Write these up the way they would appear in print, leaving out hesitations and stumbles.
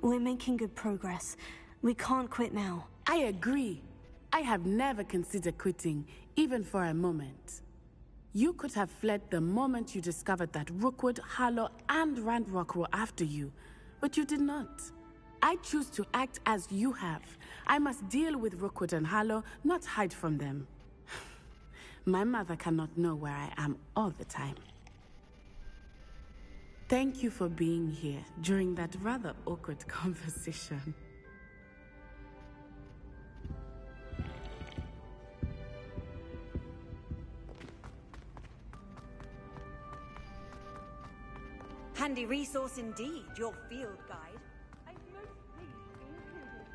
We're making good progress. We can't quit now. I agree. I have never considered quitting, even for a moment. You could have fled the moment you discovered that Rookwood, Harlow, and Ranrock were after you, but you did not. I choose to act as you have. I must deal with Rookwood and Harlow, not hide from them. My mother cannot know where I am all the time. Thank you for being here during that rather awkward conversation. Handy resource indeed, your field guide. I'm most pleased to be included.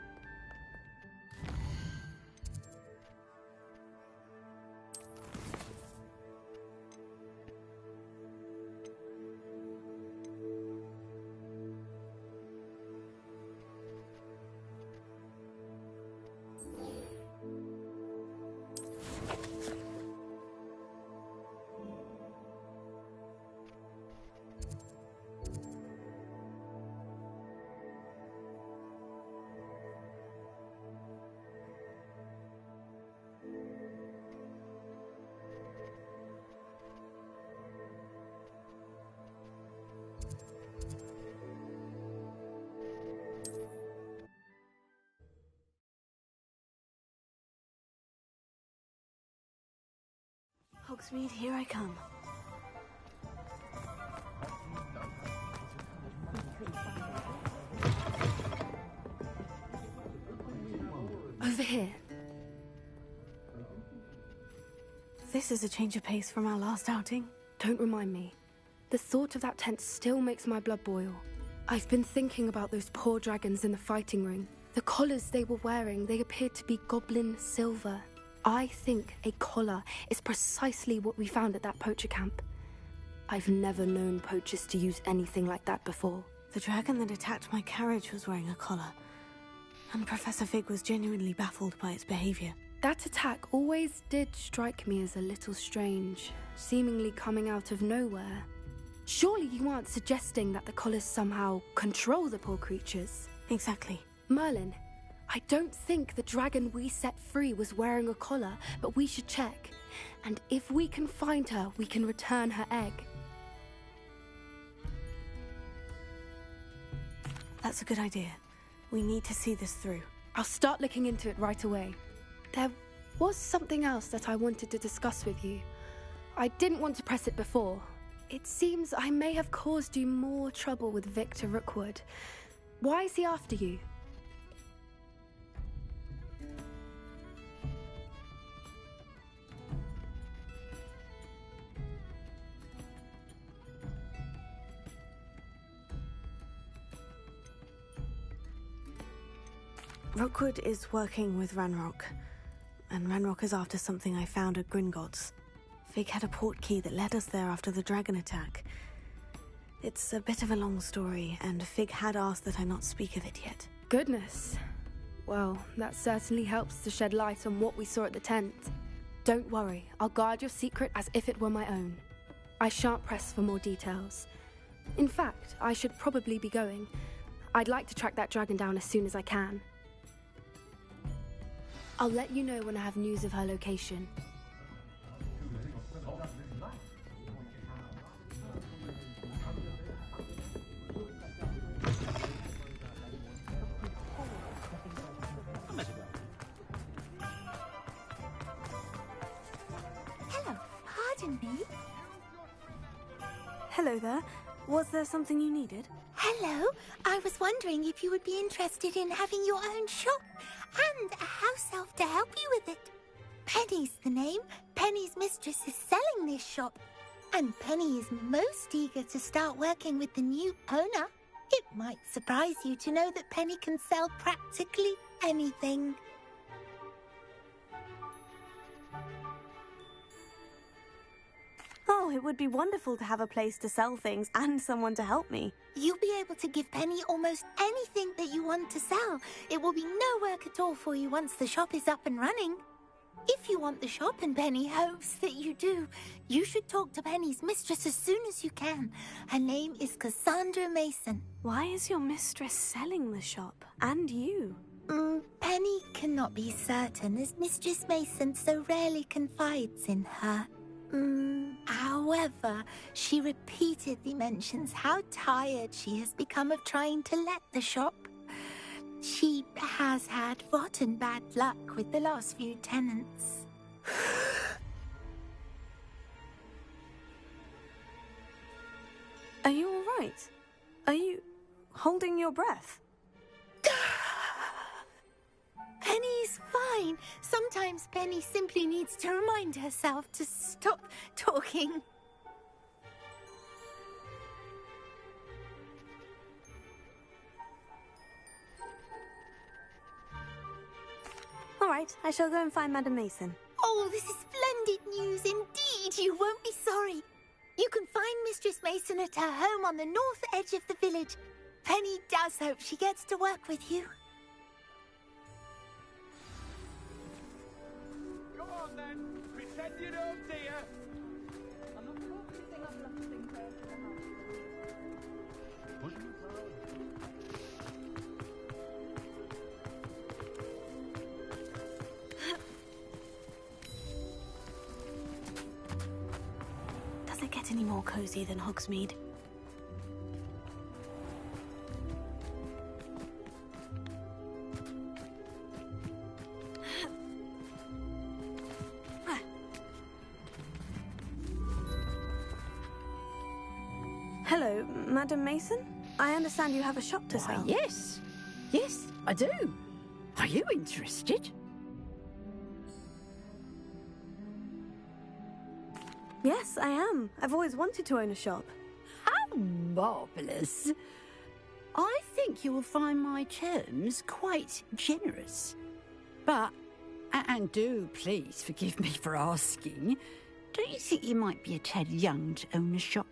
Hogsmeade, here I come. Over here. This is a change of pace from our last outing. Don't remind me. The thought of that tent still makes my blood boil. I've been thinking about those poor dragons in the fighting ring. The collars they were wearing, they appeared to be goblin silver. I think a collar is precisely what we found at that poacher camp. I've never known poachers to use anything like that before. The dragon that attacked my carriage was wearing a collar, and Professor Fig was genuinely baffled by its behavior. That attack always did strike me as a little strange, seemingly coming out of nowhere. Surely you aren't suggesting that the collars somehow control the poor creatures? Exactly. Merlin, I don't think the dragon we set free was wearing a collar, but we should check. And if we can find her, we can return her egg. That's a good idea. We need to see this through. I'll start looking into it right away. There was something else that I wanted to discuss with you. I didn't want to press it before. It seems I may have caused you more trouble with Victor Rookwood. Why is he after you? Rookwood is working with Ranrock, and Ranrock is after something I found at Gringotts. Fig had a portkey that led us there after the dragon attack. It's a bit of a long story, and Fig had asked that I not speak of it yet. Goodness. Well, that certainly helps to shed light on what we saw at the tent. Don't worry, I'll guard your secret as if it were my own. I shan't press for more details. In fact, I should probably be going. I'd like to track that dragon down as soon as I can. I'll let you know when I have news of her location. Hello, pardon me. Hello there. Was there something you needed? Hello, I was wondering if you would be interested in having your own shop and a house elf to help you with it. Penny's the name. Penny's mistress is selling this shop, and Penny is most eager to start working with the new owner. It might surprise you to know that Penny can sell practically anything. Oh, it would be wonderful to have a place to sell things and someone to help me. You'll be able to give Penny almost anything that you want to sell. It will be no work at all for you once the shop is up and running. If you want the shop and Penny hopes that you do, you should talk to Penny's mistress as soon as you can. Her name is Cassandra Mason. Why is your mistress selling the shop? And you? Penny cannot be certain, as Mistress Mason so rarely confides in her. However, she repeatedly mentions how tired she has become of trying to let the shop. She has had rotten bad luck with the last few tenants. Are you all right? Are you holding your breath? Penny's fine. Sometimes Penny simply needs to remind herself to stop talking. All right, I shall go and find Madam Mason. Oh, this is splendid news indeed. You won't be sorry. You can find Mistress Mason at her home on the north edge of the village. Penny does hope she gets to work with you. Go on then, pretend you don't, dear. I'm not focusing on nothing personal. Does it get any more cozy than Hogsmeade? Hello, Madam Mason. I understand you have a shop to sell. Yes. Yes, I do. Are you interested? Yes, I am. I've always wanted to own a shop. How marvellous. I think you will find my terms quite generous. But, and do please forgive me for asking, don't you think you might be a tad young to own a shop?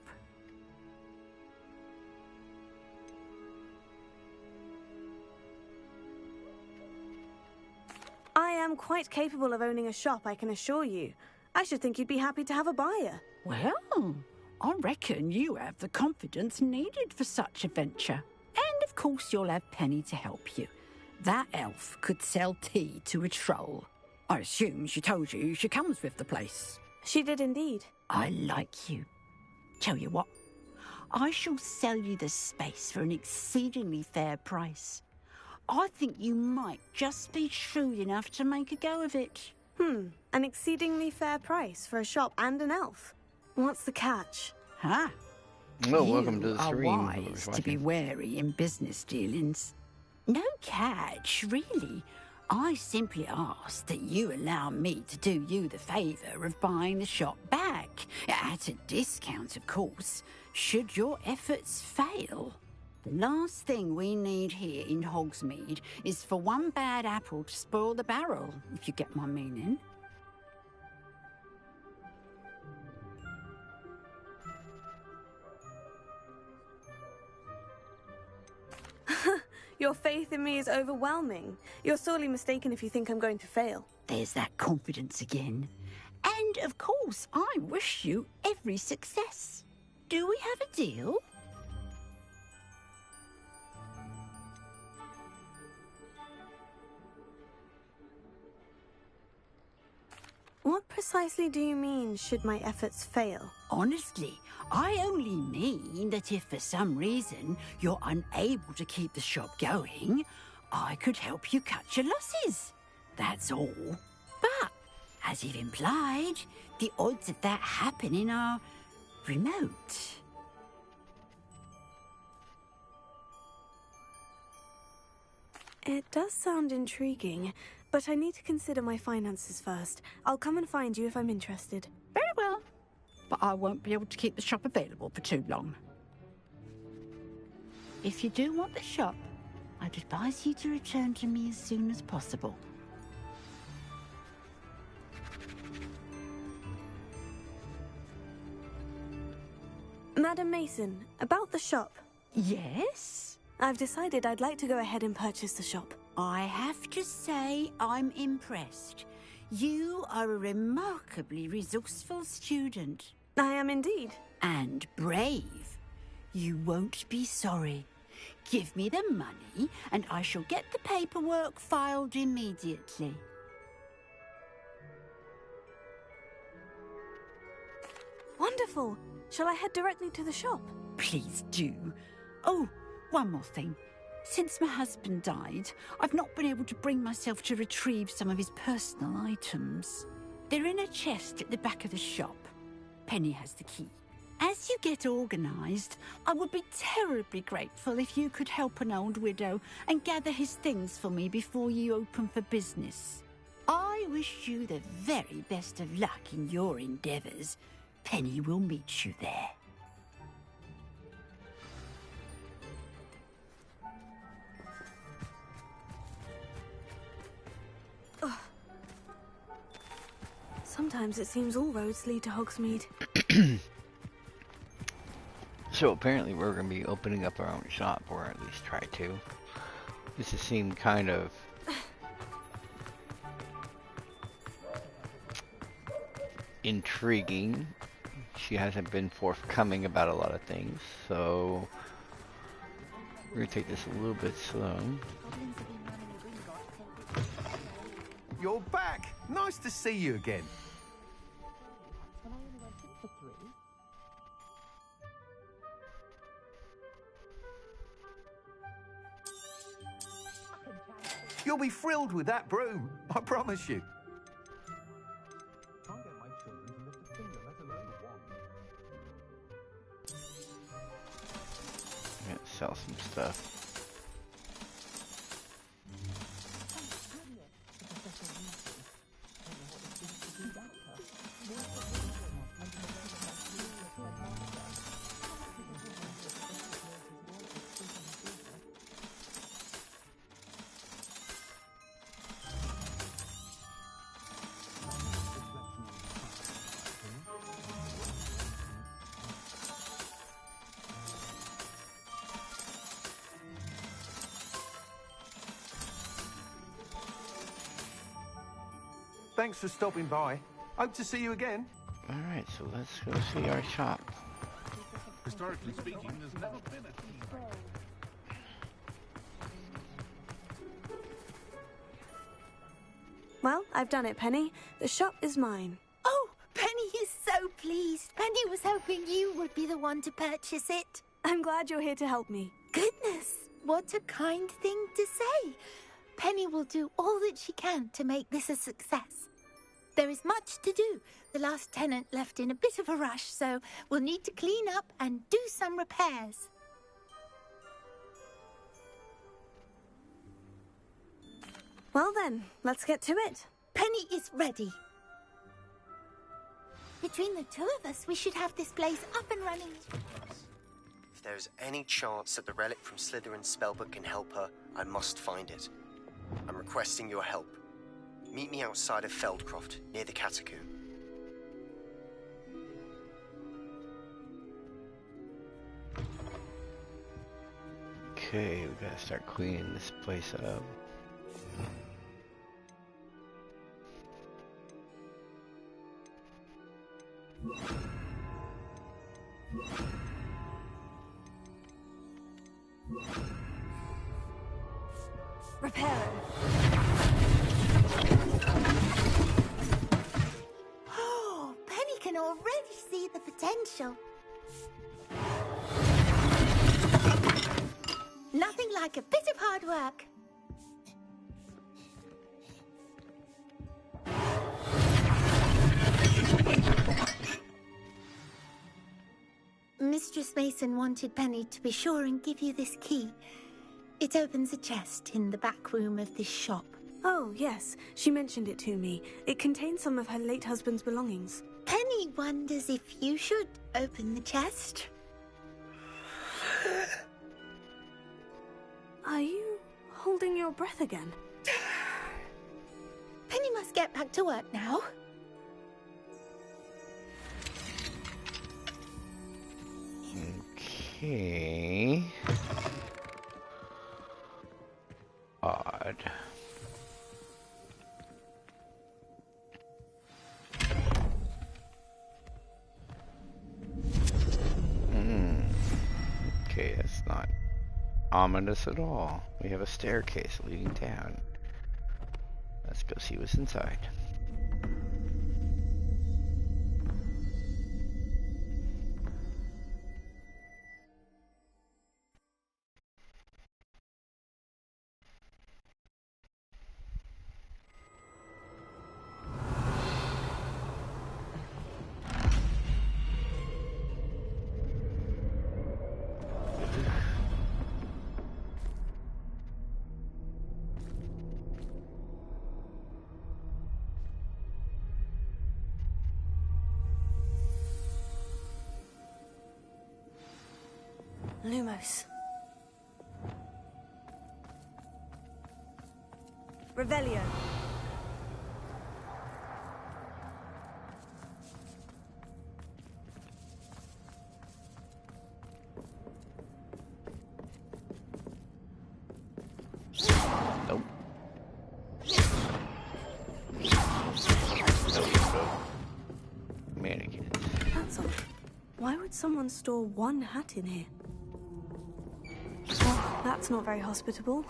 I am quite capable of owning a shop, I can assure you. I should think you'd be happy to have a buyer. Well, I reckon you have the confidence needed for such a venture. And of course you'll have Penny to help you. That elf could sell tea to a troll. I assume she told you she comes with the place. She did indeed. I like you. Tell you what, I shall sell you the space for an exceedingly fair price. I think you might just be shrewd enough to make a go of it. An exceedingly fair price for a shop and an elf. What's the catch? Huh? Well, welcome to the are stream. wise to be wary in business dealings. No catch, really. I simply ask that you allow me to do you the favour of buying the shop back. At a discount, of course, should your efforts fail. The last thing we need here in Hogsmeade is for one bad apple to spoil the barrel, if you get my meaning. Your faith in me is overwhelming. You're sorely mistaken if you think I'm going to fail. There's that confidence again. And, of course, I wish you every success. Do we have a deal? What precisely do you mean, should my efforts fail? Honestly, I only mean that if for some reason you're unable to keep the shop going, I could help you cut your losses. That's all. But, as you've implied, the odds of that happening are remote. It does sound intriguing, but I need to consider my finances first. I'll come and find you if I'm interested. Very well. But I won't be able to keep the shop available for too long. If you do want the shop, I'd advise you to return to me as soon as possible. Madam Mason, about the shop. Yes? I've decided I'd like to go ahead and purchase the shop. I have to say I'm impressed. You are a remarkably resourceful student. I am indeed. And brave. You won't be sorry. Give me the money, and I shall get the paperwork filed immediately. Wonderful. Shall I head directly to the shop? Please do. Oh, one more thing. Since my husband died, I've not been able to bring myself to retrieve some of his personal items. They're in a chest at the back of the shop. Penny has the key. As you get organised, I would be terribly grateful if you could help an old widow and gather his things for me before you open for business. I wish you the very best of luck in your endeavours. Penny will meet you there. Sometimes it seems all roads lead to Hogsmeade. So apparently we're going to be opening up our own shop, or at least try to. This has seemed kind of intriguing. She hasn't been forthcoming about a lot of things, so we're going to take this a little bit slow. You're back! Nice to see you again. You'll be thrilled with that broom, I promise you. Can't get my children to lift a finger, let alone one. Yeah, sell some stuff. Thanks for stopping by. Hope to see you again. Alright, so let's go see our shop. Historically speaking, there's never been a king like Well, I've done it, Penny. The shop is mine. Oh, Penny is so pleased. Penny was hoping you would be the one to purchase it. I'm glad you're here to help me. Goodness, what a kind thing to say. Penny will do all that she can to make this a success. There is much to do. The last tenant left in a bit of a rush, so we'll need to clean up and do some repairs. Well then, let's get to it. Penny is ready. Between the two of us, we should have this place up and running. If there's any chance that the relic from Slytherin's spellbook can help her, I must find it. I'm requesting your help. Meet me outside of Feldcroft, near the Catacomb. Okay, we gotta start cleaning this place up. Repair it. Oh, Penny can already see the potential. Nothing like a bit of hard work. Mistress Mason wanted Penny to be sure and give you this key. It opens a chest in the back room of this shop. Oh, yes. She mentioned it to me. It contains some of her late husband's belongings. Penny wonders if you should open the chest. Are you holding your breath again? Penny must get back to work now. Okay. Odd. ominous at all. We have a staircase leading down. Let's go see what's inside. Lumos. Revelio. Nope. Mannequins. That's odd. Why would someone store one hat in here? Well, that's not very hospitable.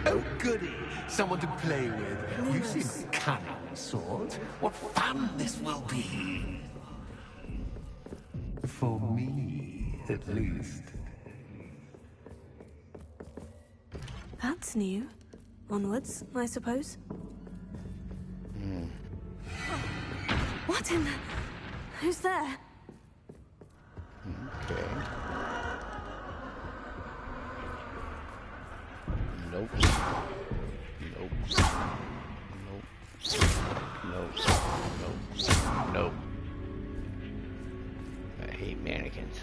Oh, goody! Someone to play with. You seem a cunning sort. What fun this will be! For me, at least. That's new. Onwards, I suppose. What in the... Who's there? Okay. Nope. Nope. Nope. Nope. Nope. Nope. I hate mannequins.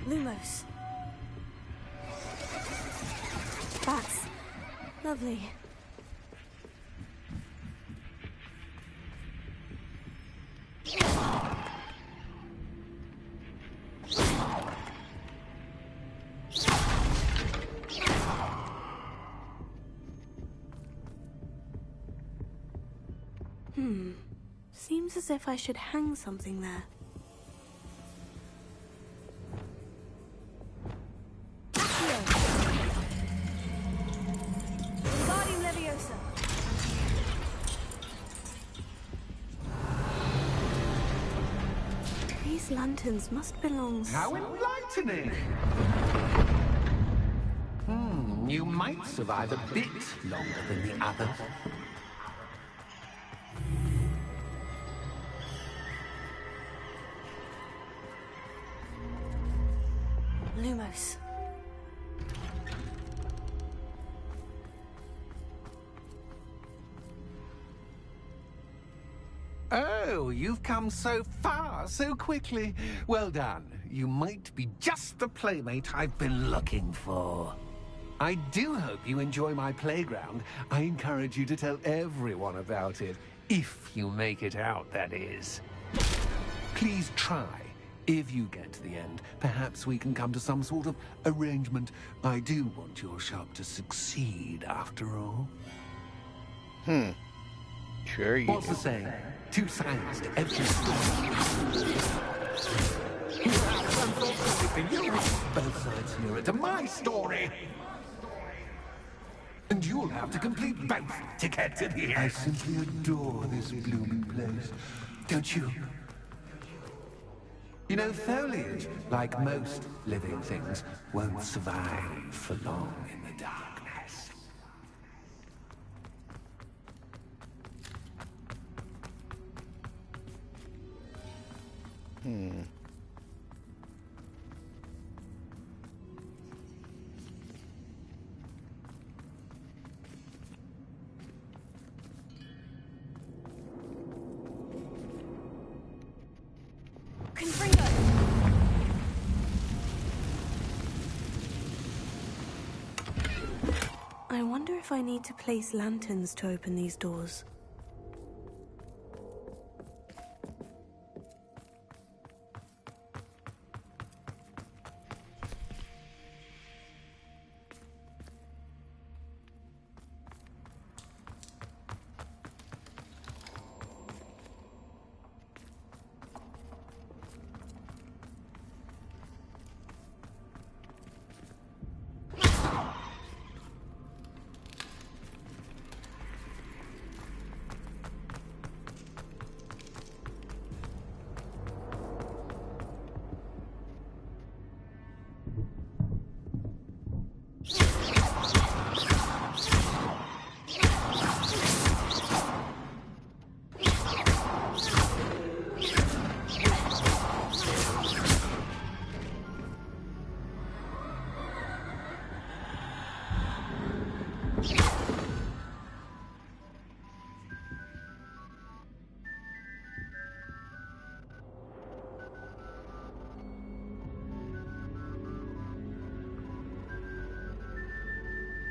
Lumos. Bats. Lovely. Seems as if I should hang something there. These lanterns must belong... How enlightening! You might survive a bit longer than the others. Lumos. Oh, you've come so far, so quickly. Well done. You might be just the playmate I've been looking for. I do hope you enjoy my playground. I encourage you to tell everyone about it. If you make it out, that is. Please try. If you get to the end, perhaps we can come to some sort of arrangement. I do want your shop to succeed, after all. Sure you What's do. the saying? Two sides to every story. Both sides hear it to my story. And you'll have to complete both to get to the end. I simply adore this blooming place. Don't you? You know, foliage, like most living things, won't survive for long in the darkness. Confringo! I wonder if I need to place lanterns to open these doors.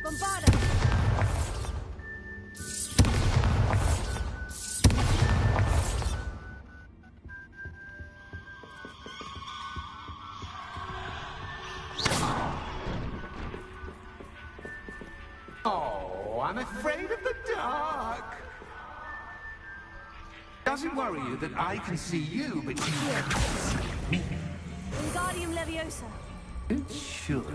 Bombarda! Oh, I'm afraid of the dark. Does it worry you that I can see you, but you can't see me? Wingardium Leviosa. It should.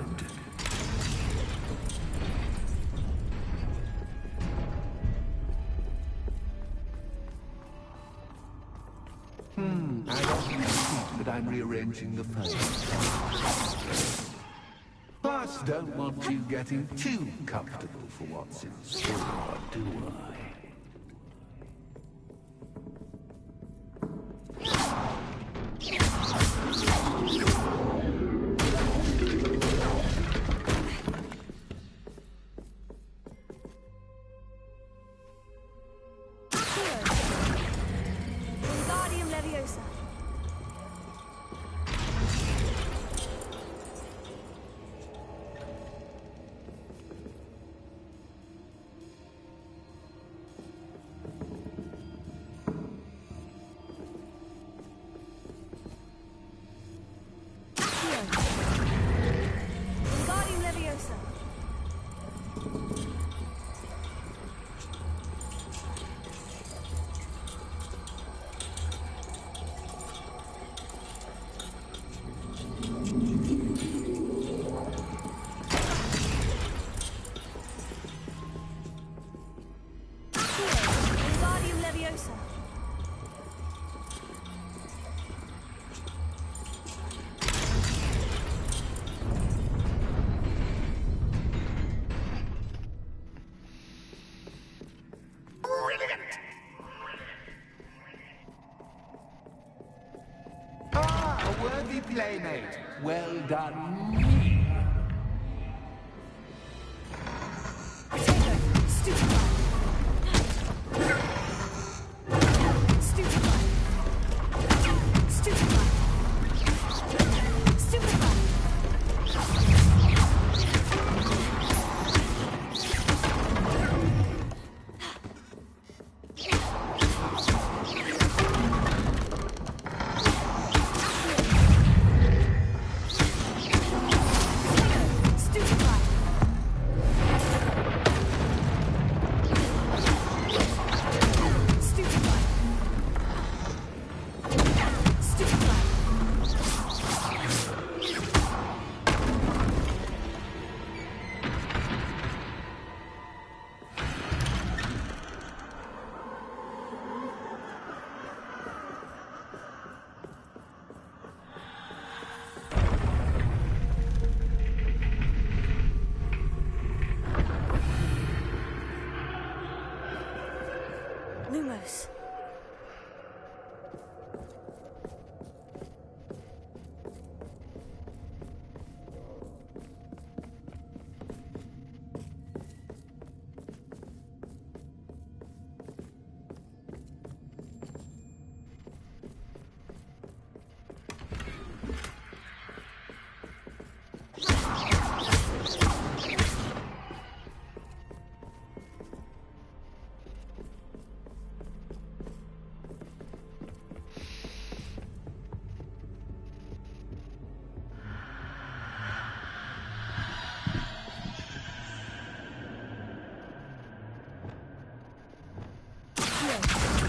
I often repeat that I'm rearranging the furniture. Plus, don't want you getting too comfortable for what's in store, do I? Wingardium Leviosa. Wingardium Leviosa. Wingardium Leviosa. Ah, a worthy playmate. Well done. Lumos.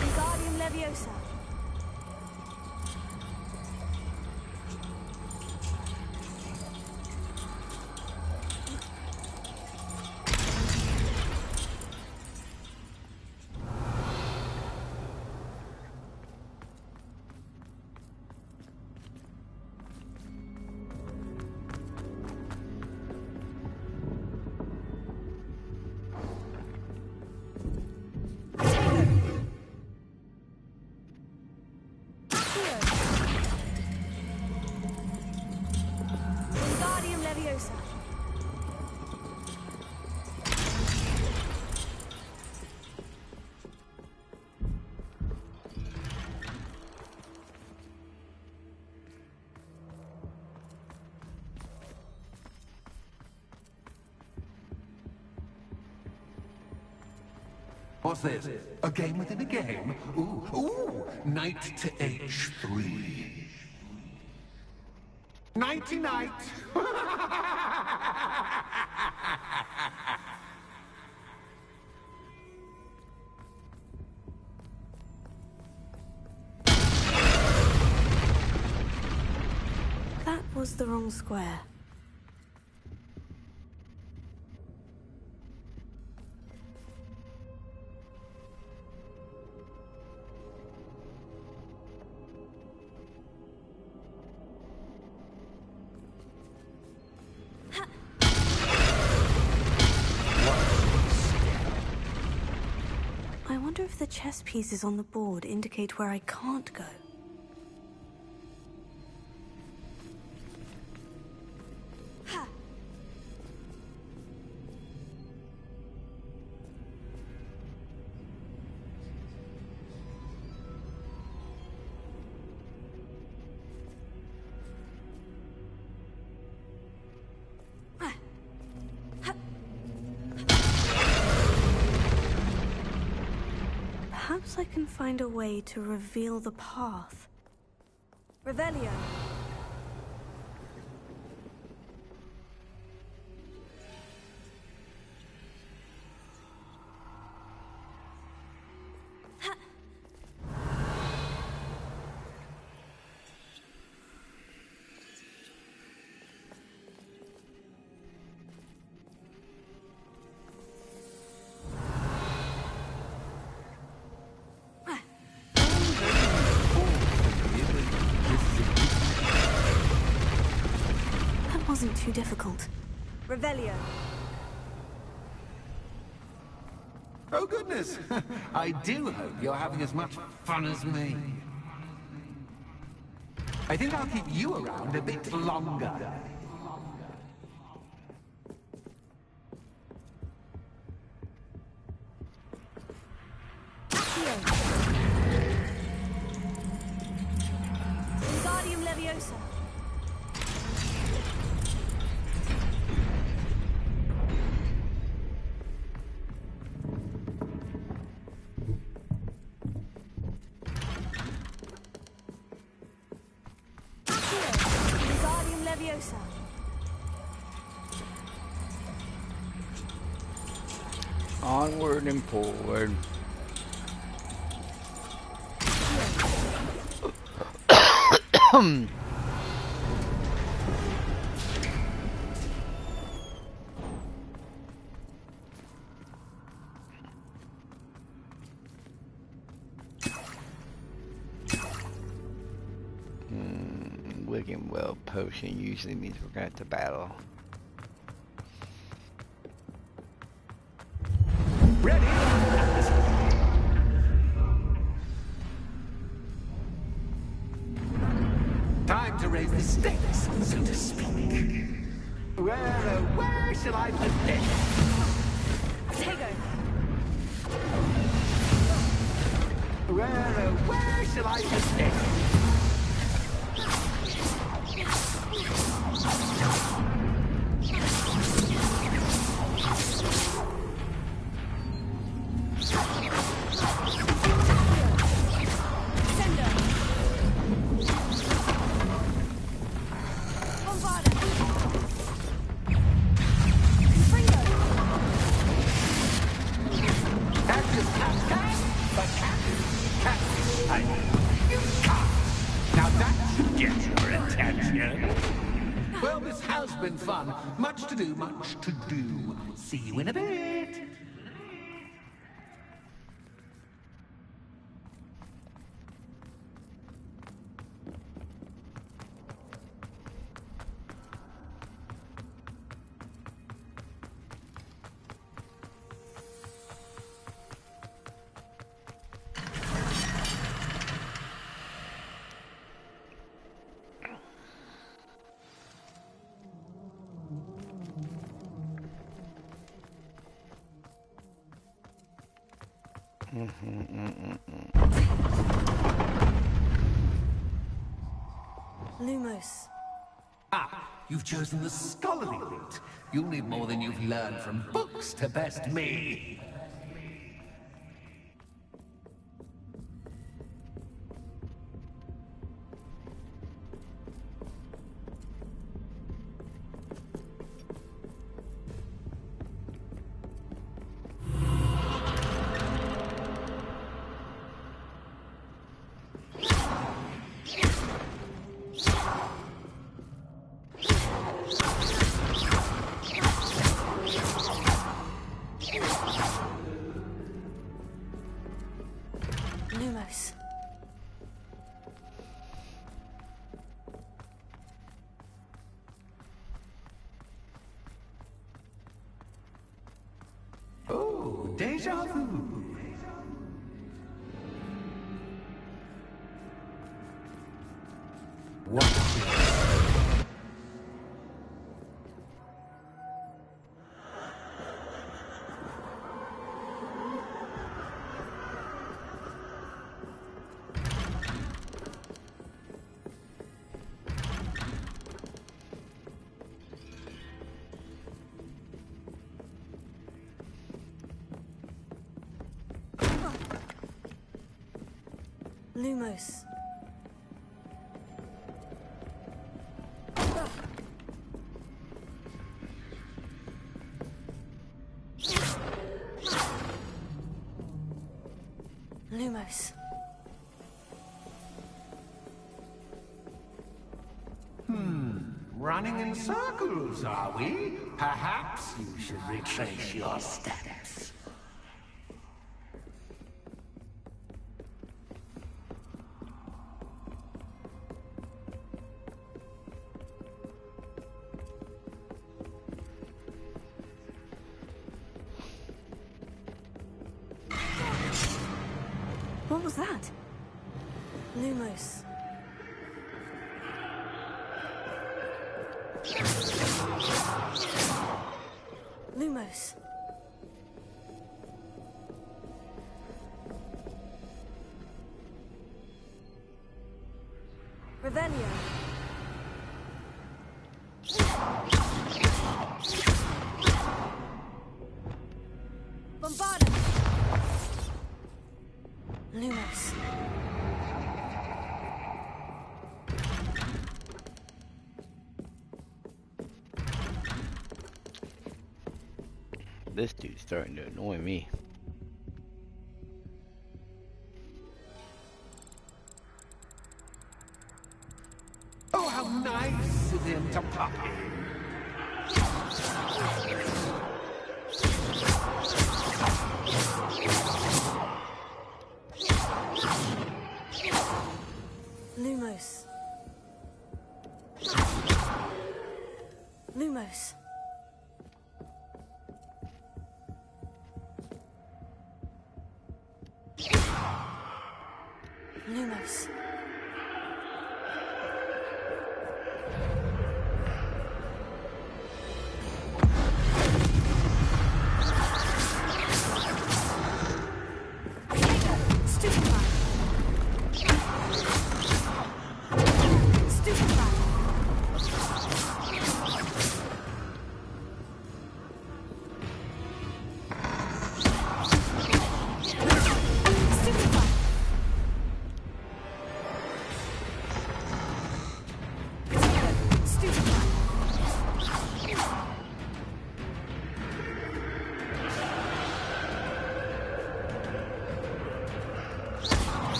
Wingardium Leviosa. What's this? A game within a game? Ooh, knight to h3. Nighty-night! That was the wrong square. I wonder if the chess pieces on the board indicate where I can't go. Perhaps I can find a way to reveal the path. Revelio. Wasn't too difficult. Revelio. Oh, goodness! I do hope you're having as much fun as me. I think I'll keep you around a bit longer. Wingardium Leviosa. Leviosa. Onward and forward. Wigan Well potion usually means we're going to battle. Ready? Time to raise the stakes, so to speak. Where shall I put this? Tego. Where shall I put this? Now that should get your attention. Well, this has been fun. Much to do, much to do. See you in a bit. Lumos. Ah, you've chosen the scholarly route. You'll need more than you've learned from books to best me. Deja vu. Lumos. Lumos. Running in circles, are we? Perhaps you should retrace your steps. What was that? Lumos. Lumos. Revelio. Bombarda. Lumos. This dude's starting to annoy me. Oh, how nice of him to pop in. Lumos. Lumos. Lumos.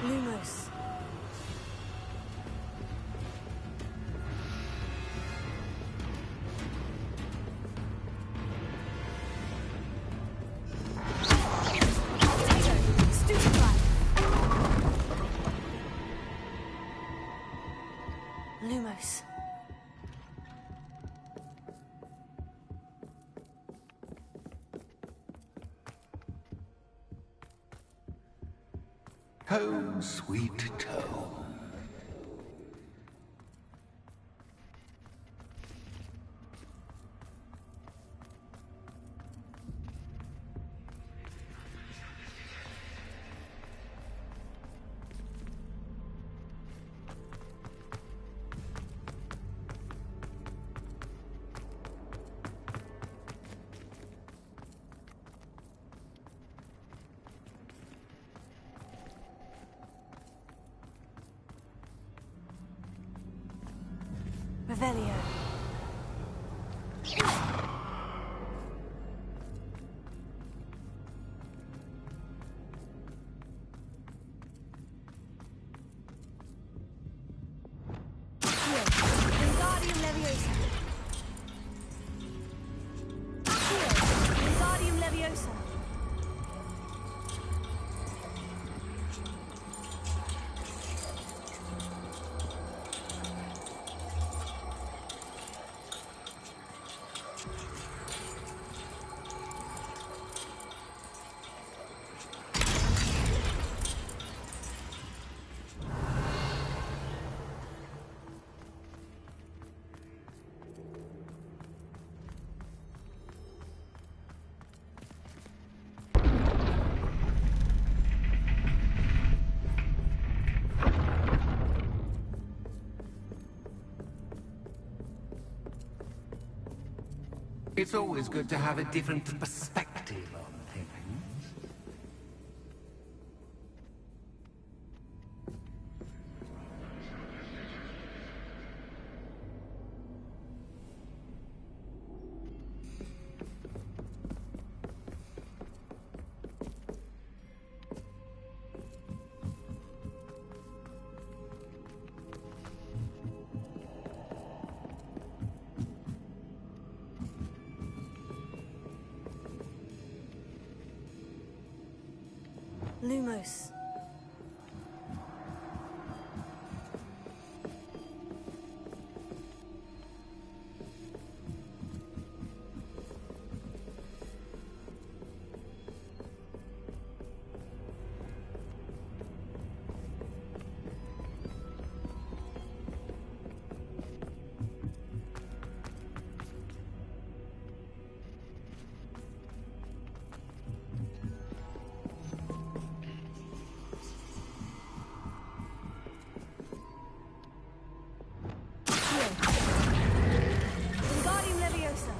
Lumos. Lumos. Home, sweet home. Revelio. Wingardium Leviosa. Wingardium Leviosa. It's always good to have a different perspective on things. Lumos. Wingardium Leviosa.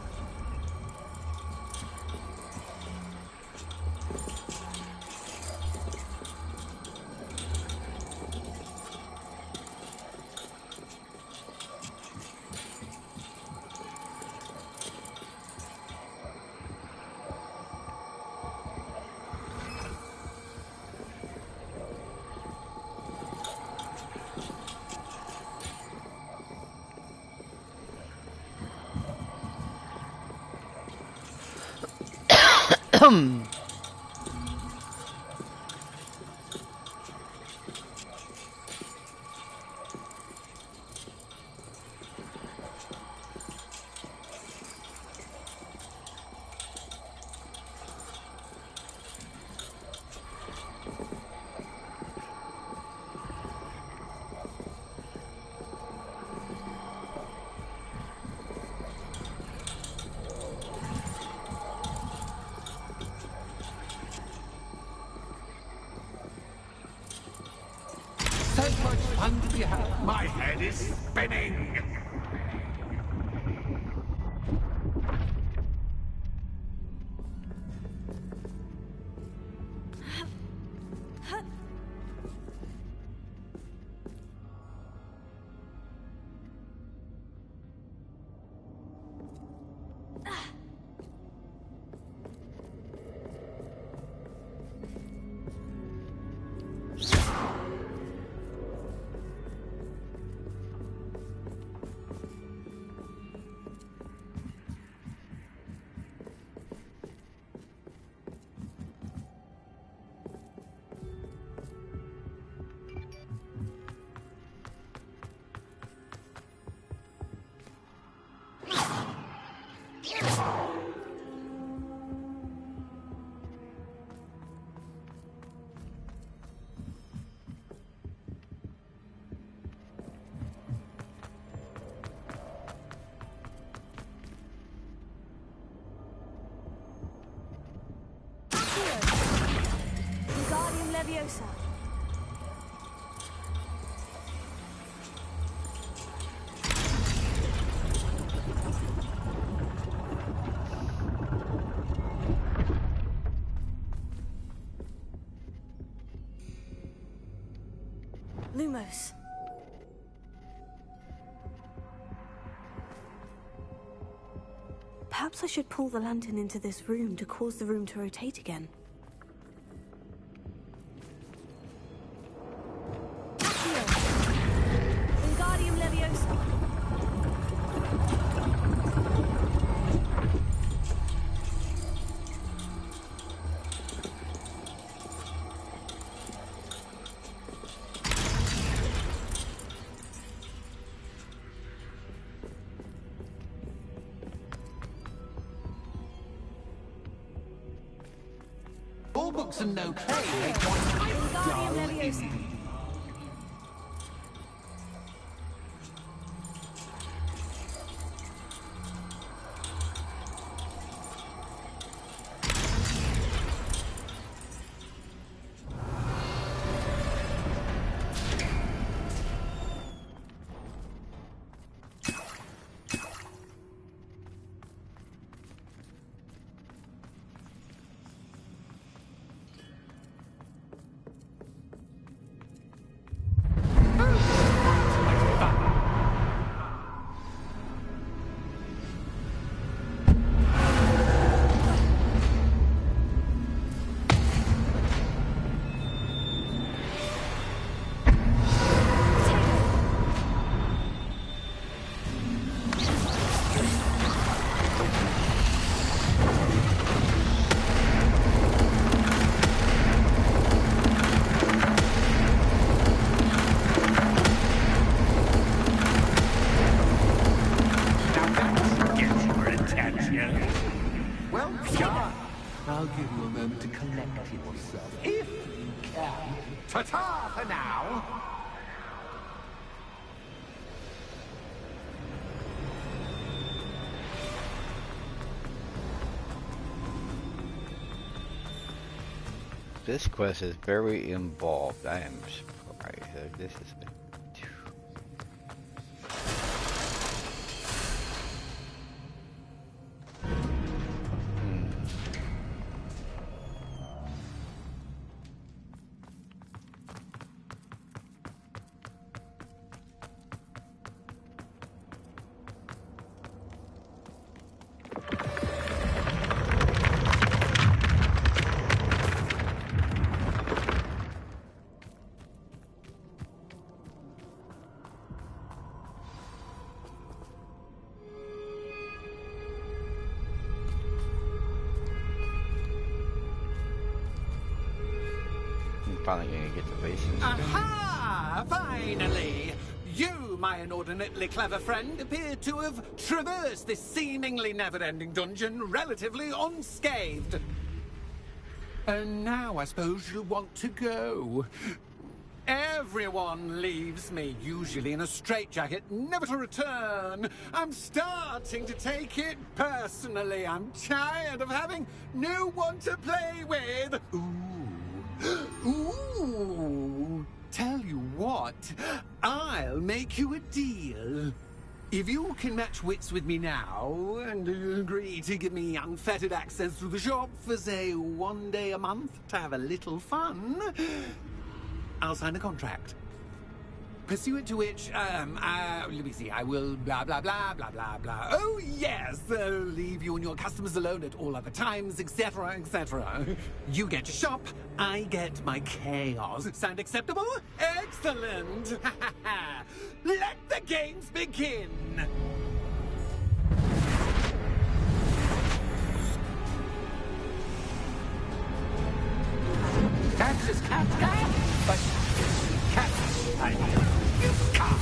So much fun to be had. My head is spinning. Wingardium Leviosa. Lumos. Perhaps I should pull the lantern into this room to cause the room to rotate again. Wingardium Leviosa. All books and no play make one dull indeed. I'll give you a moment to collect yourself, if you can. Ta-ta for now! This quest is very involved. I am surprised. This has been... Finally gonna get the bases. Aha! Finally! You, my inordinately clever friend, appear to have traversed this seemingly never-ending dungeon relatively unscathed. And now I suppose you want to go. Everyone leaves me, usually in a straitjacket, never to return. I'm starting to take it personally. I'm tired of having no one to play with. Ooh, tell you what, I'll make you a deal. If you can match wits with me now, and agree to give me unfettered access to the shop for, say, 1 day a month to have a little fun, I'll sign a contract. Pursuant to which, let me see, I will blah, blah, blah, blah, blah, blah. Oh, yes, leave you and your customers alone at all other times, etc., etc. You get your shop, I get my chaos. Sound acceptable? Excellent! Let the games begin! That's just cat, but cat, you can't.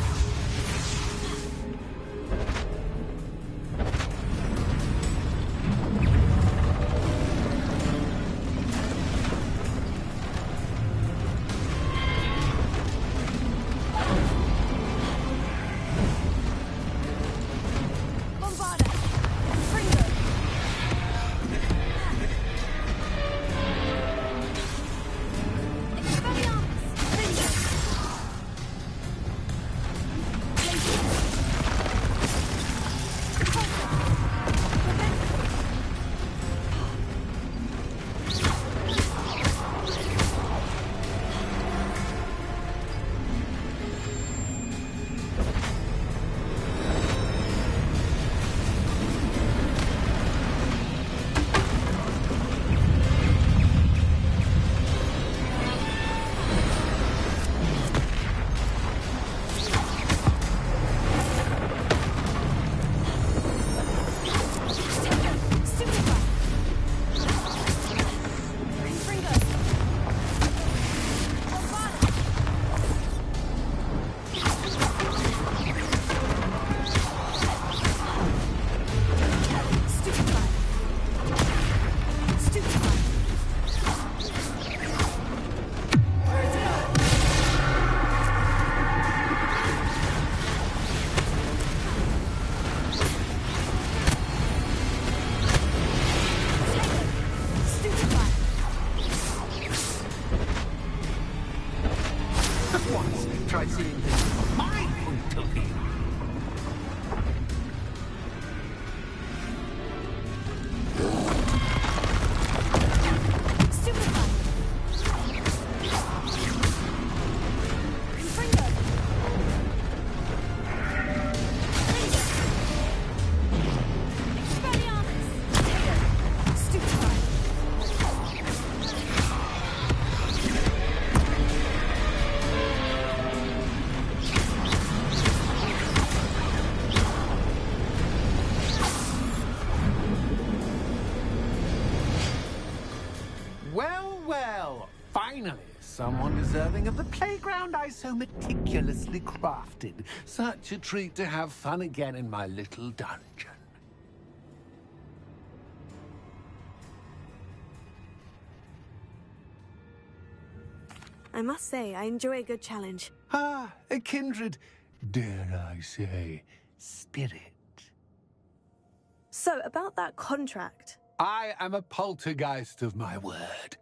someone deserving of the playground I so meticulously crafted. Such a treat to have fun again in my little dungeon. I must say, I enjoy a good challenge. Ah, a kindred, dare I say, spirit. So, about that contract. I am a poltergeist of my word.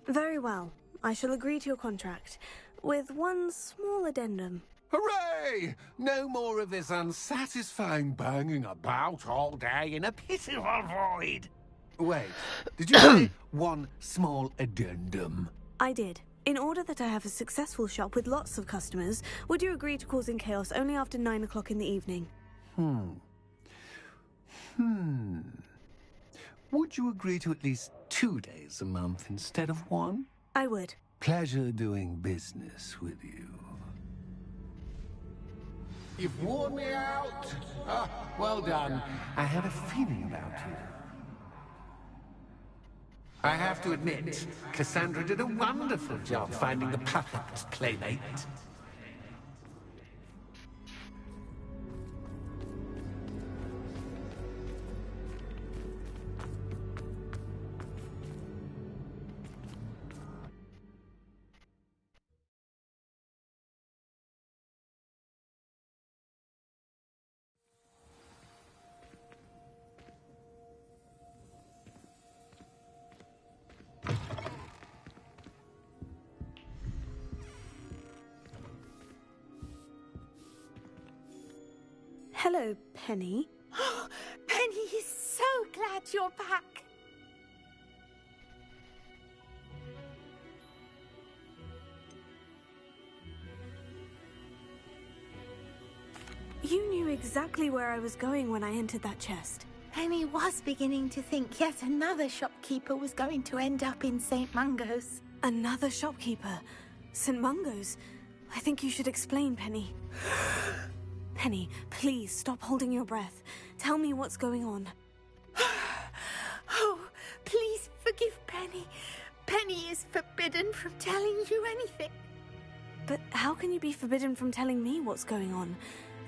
Very well. I shall agree to your contract, with one small addendum. Hooray! No more of this unsatisfying banging about all day in a pitiful void. Wait, did you say one small addendum? I did. In order that I have a successful shop with lots of customers, would you agree to causing chaos only after 9 o'clock in the evening? Would you agree to at least 2 days a month instead of 1? I would. Pleasure doing business with you. You've worn me out. Ah, well done. I had a feeling about you. I have to admit, Cassandra did a wonderful job finding the perfect playmate. Hello, Penny. Penny is so glad you're back. You knew exactly where I was going when I entered that chest. Penny was beginning to think yet another shopkeeper was going to end up in St. Mungo's. Another shopkeeper? St. Mungo's? I think you should explain, Penny. Penny, please stop holding your breath. Tell me what's going on. Oh, please forgive Penny. Penny is forbidden from telling you anything. But how can you be forbidden from telling me what's going on?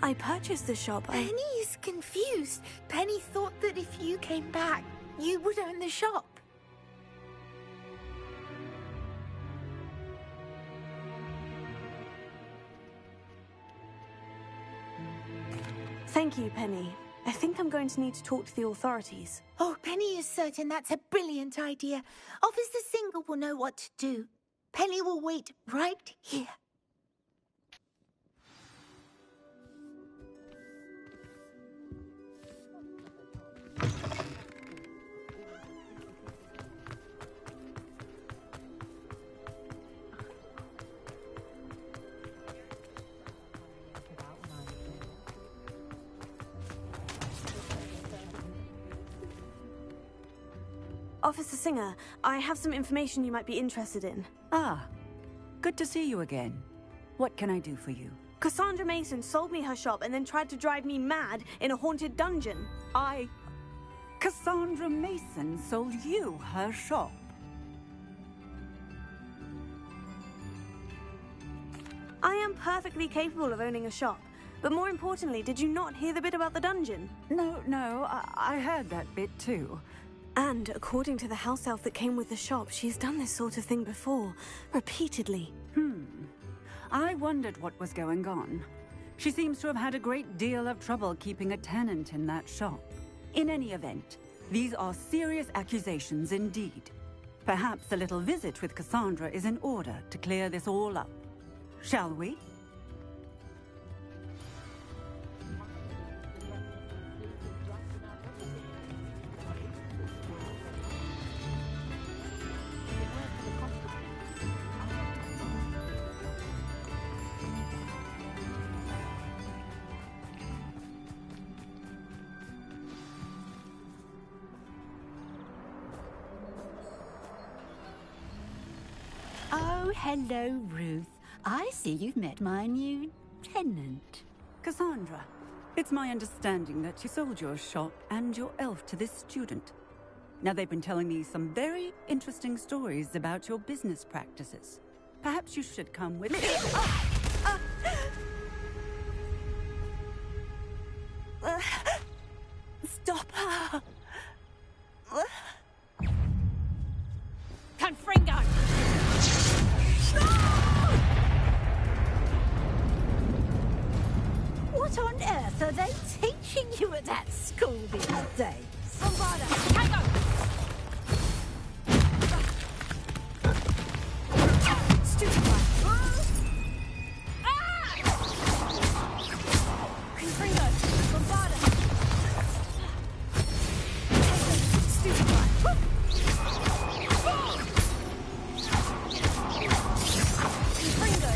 I purchased the shop. Penny is confused. Penny thought that if you came back, you would own the shop. Thank you, Penny. I think I'm going to need to talk to the authorities. Oh, Penny is certain that's a brilliant idea. Officer Singer will know what to do. Penny will wait right here. Officer Singer, I have some information you might be interested in. Ah, good to see you again. What can I do for you? Cassandra Mason sold me her shop and then tried to drive me mad in a haunted dungeon. Cassandra Mason sold you her shop? I am perfectly capable of owning a shop. But more importantly, did you not hear the bit about the dungeon? No, I heard that bit too. And according to the house elf that came with the shop, she's done this sort of thing before, repeatedly. I wondered what was going on. She seems to have had a great deal of trouble keeping a tenant in that shop. In any event, these are serious accusations indeed. Perhaps a little visit with Cassandra is in order to clear this all up. Shall we? Oh, hello, Ruth. I see you've met my new tenant. Cassandra, it's my understanding that you sold your shop and your elf to this student. Now, they've been telling me some very interesting stories about your business practices. Perhaps you should come with me. Stop her! Confringo! What on earth are they teaching you at that school these days? Bombarda! Tango! Stupid one! Confringo! Bombarda! Stupid one! Confringo!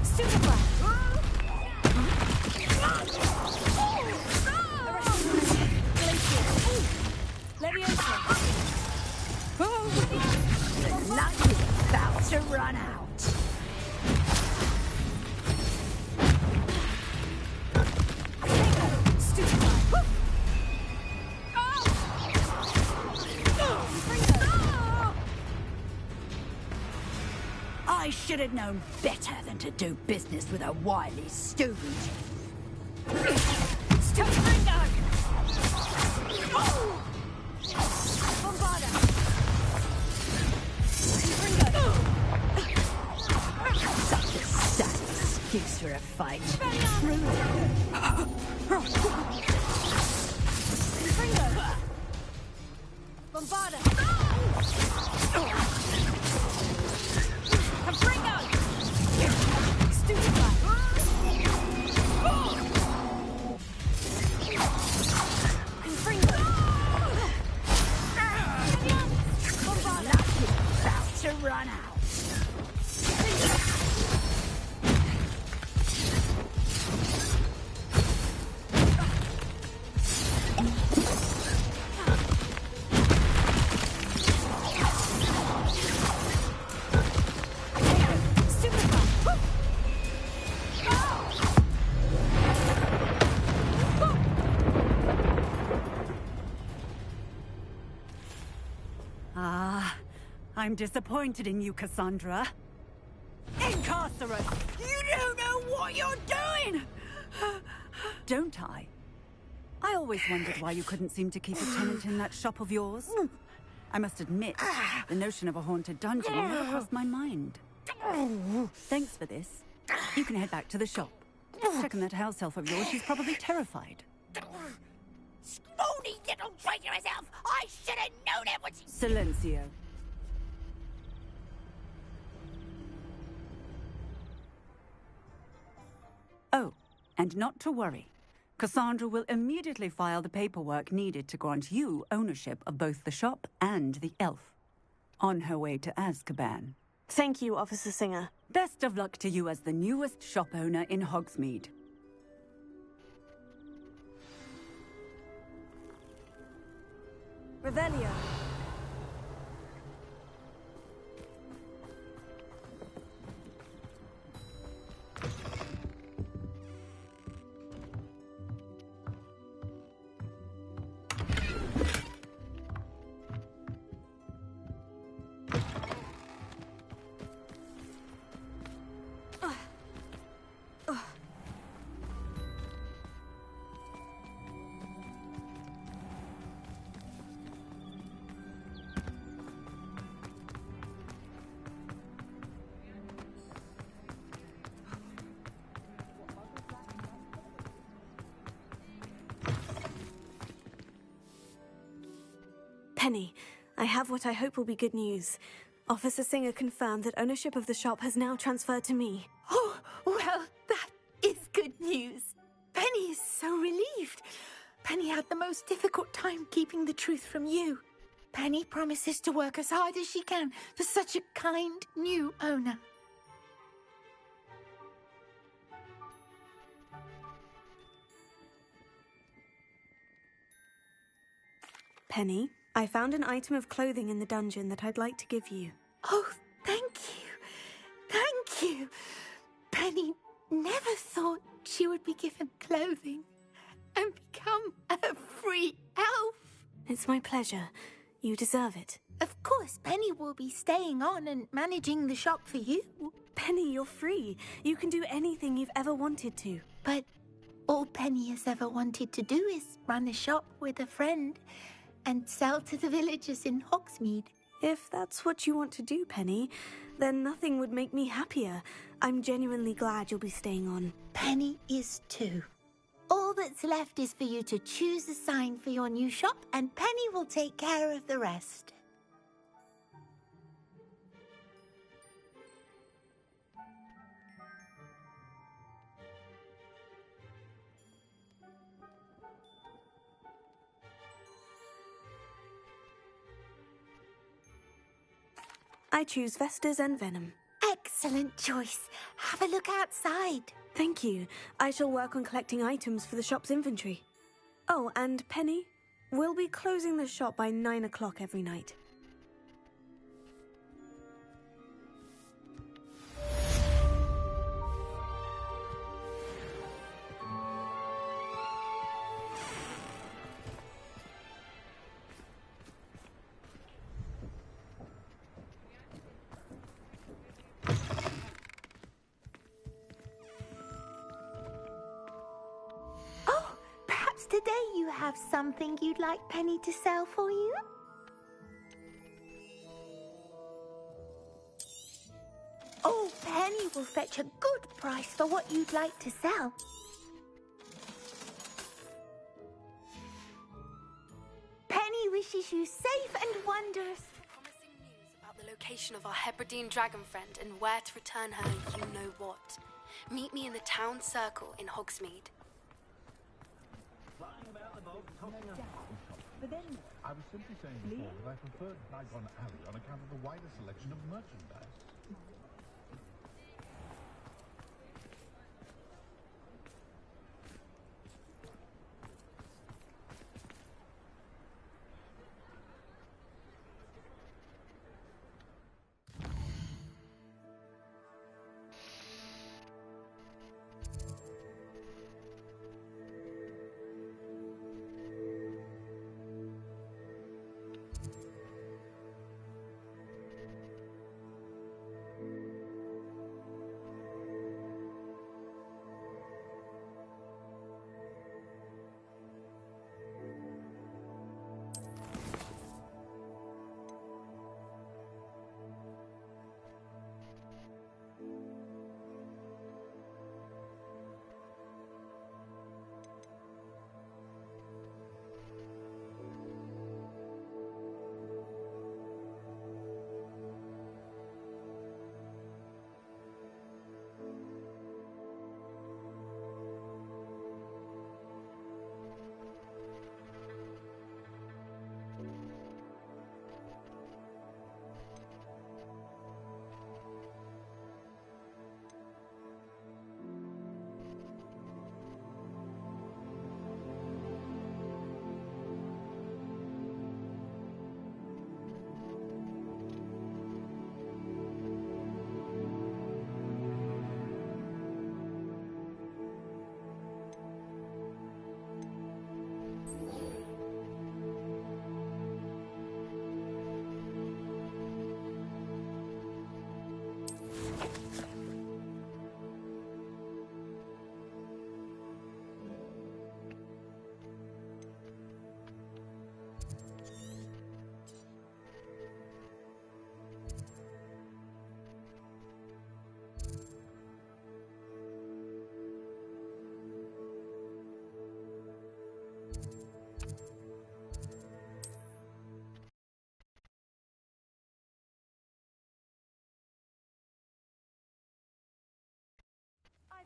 Stupid one! Leviosa! The luck is about to run out. Stupid one! I should have known better than to do business with a wily student. Confringo! Bombarda! Confringo! Such a sad excuse for a fight. Confringo! Bombarda! Confringo! Stupid one! Confringo! Bombarda! Luck is about to run out. Stupid one! Ah, I'm disappointed in you, Cassandra. Incarcerate! You don't know what you're doing! Don't I? I always wondered why you couldn't seem to keep a tenant in that shop of yours. I must admit, the notion of a haunted dungeon never crossed my mind. Thanks for this. You can head back to the shop. Check on that house elf of yours, she's probably terrified. Scrawny little traitor herself! I should have known it when she... Silencio. Oh, and not to worry. Cassandra will immediately file the paperwork needed to grant you ownership of both the shop and the elf. On her way to Azkaban. Thank you, Officer Singer. Best of luck to you as the newest shop owner in Hogsmeade. Revelio! Penny, I have what I hope will be good news. Officer Singer confirmed that ownership of the shop has now transferred to me. Oh, well, that is good news. Penny is so relieved. Penny had the most difficult time keeping the truth from you. Penny promises to work as hard as she can for such a kind new owner. Penny, I found an item of clothing in the dungeon that I'd like to give you. Oh, thank you. Thank you. Penny never thought she would be given clothing and become a free elf. It's my pleasure. You deserve it. Of course, Penny will be staying on and managing the shop for you. Penny, you're free. You can do anything you've ever wanted to. But all Penny has ever wanted to do is run a shop with a friend and sell to the villagers in Hogsmeade. If that's what you want to do, Penny, then nothing would make me happier. I'm genuinely glad you'll be staying on. Penny is too. All that's left is for you to choose a sign for your new shop, and Penny will take care of the rest. I choose Vestas and Venom. Excellent choice. Have a look outside. Thank you. I shall work on collecting items for the shop's inventory. Oh, and Penny, we'll be closing the shop by 9 o'clock every night. Today you have something you'd like Penny to sell for you? Oh, Penny will fetch a good price for what you'd like to sell. Penny wishes you safe and wondrous. Promising news about the location of our Hebridean dragon friend and where to return her you-know-what. Meet me in the town circle in Hogsmeade. I was simply saying before that I preferred Bygone Alley on account of the wider selection of merchandise.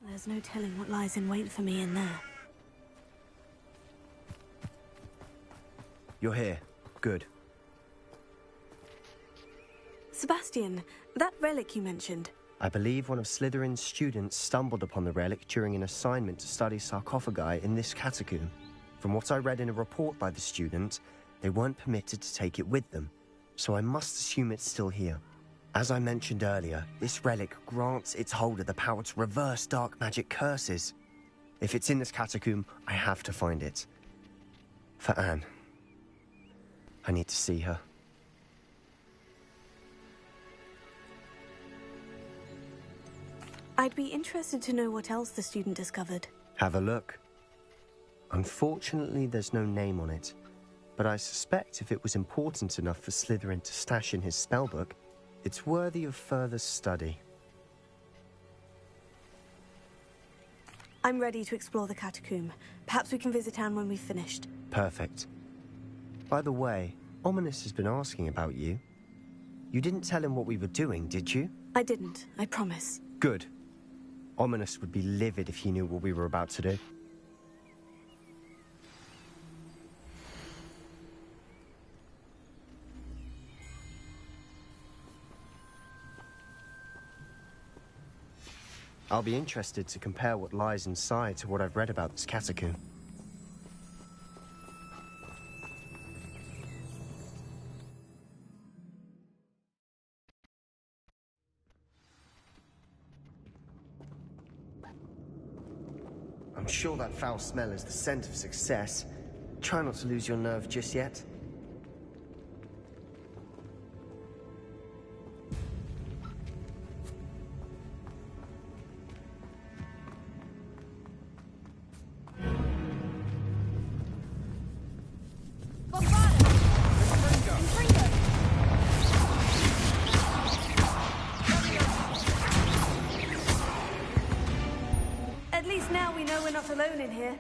There's no telling what lies in wait for me in there. You're here. Good. Sebastian, that relic you mentioned. I believe one of Slytherin's students stumbled upon the relic during an assignment to study sarcophagi in this catacomb. From what I read in a report by the student, they weren't permitted to take it with them, so I must assume it's still here. As I mentioned earlier, this relic grants its holder the power to reverse dark magic curses. If it's in this catacomb, I have to find it. For Anne. I need to see her. I'd be interested to know what else the student discovered. Have a look. Unfortunately, there's no name on it, but I suspect if it was important enough for Slytherin to stash in his spellbook, it's worthy of further study. I'm ready to explore the catacomb. Perhaps we can visit Anne when we've finished. Perfect. By the way, Ominous has been asking about you. You didn't tell him what we were doing, did you? I didn't, I promise. Good. Ominous would be livid if he knew what we were about to do. I'll be interested to compare what lies inside to what I've read about this catacomb. I'm sure that foul smell is the scent of success. Try not to lose your nerve just yet. Alone in here.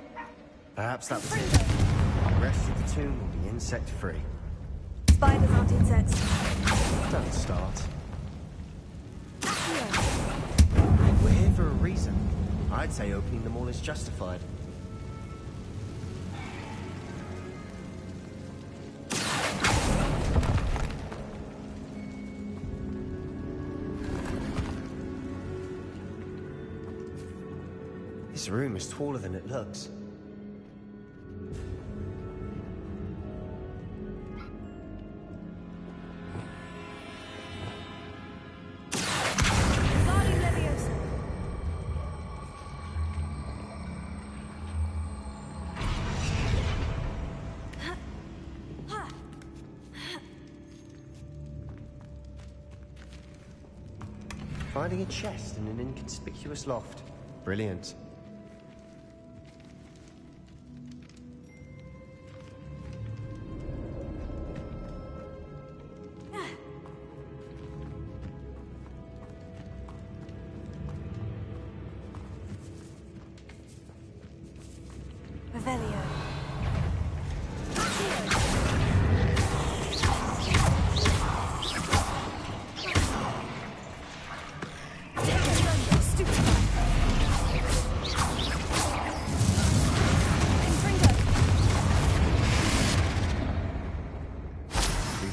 Perhaps that was it. The rest of the tomb will be insect-free. Spiders aren't insects. Don't start. We're here for a reason. I'd say opening them all is justified. This room is taller than it looks. Finding a chest in an inconspicuous loft. Brilliant.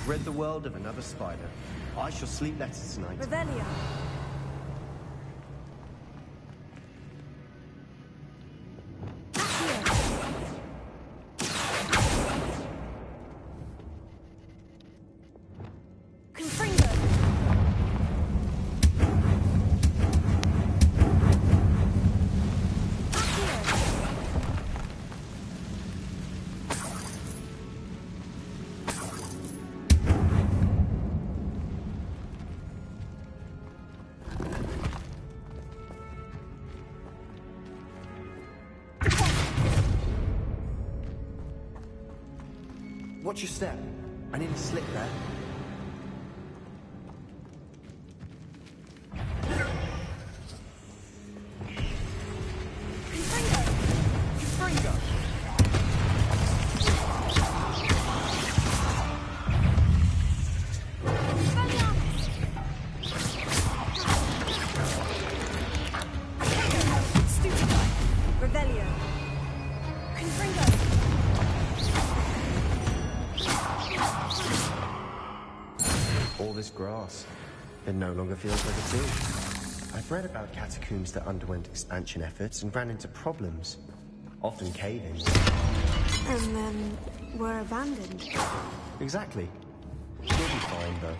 Rid the world of another spider. I shall sleep better tonight. Revelio. Watch your step. I nearly slipped there. Grass. It no longer feels like a tomb. I've read about catacombs that underwent expansion efforts and ran into problems, often cave-ins. And then were abandoned. Exactly. You'll be fine, though.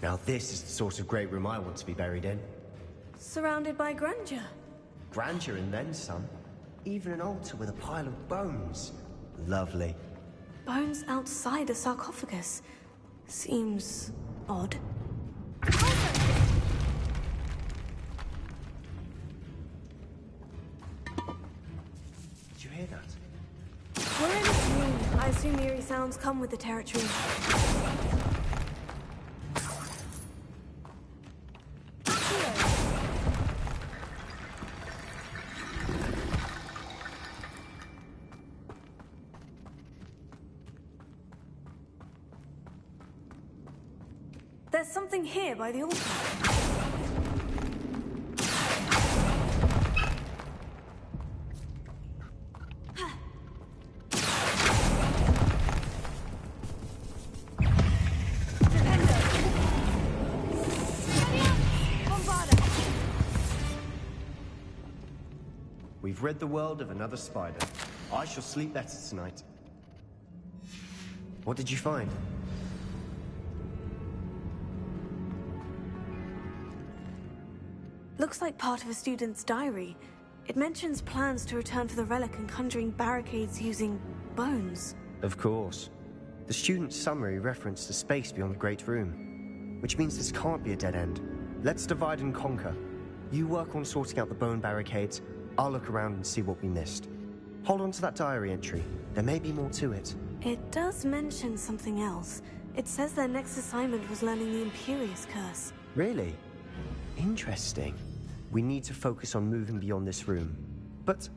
Now this is the sort of great room I want to be buried in. Surrounded by grandeur. Grandeur and then some. Even an altar with a pile of bones. Lovely. Bones outside a sarcophagus. Seems odd. Did you hear that? We're in this room. I assume eerie sounds come with the territory. There's something here by the altar. We've rid the world of another spider. I shall sleep better tonight. What did you find? Looks like part of a student's diary. It mentions plans to return for the relic and conjuring barricades using bones. Of course. The student's summary referenced the space beyond the Great Room, which means this can't be a dead end. Let's divide and conquer. You work on sorting out the bone barricades, I'll look around and see what we missed. Hold on to that diary entry. There may be more to it. It does mention something else. It says their next assignment was learning the Imperious Curse. Really? Interesting. We need to focus on moving beyond this room. But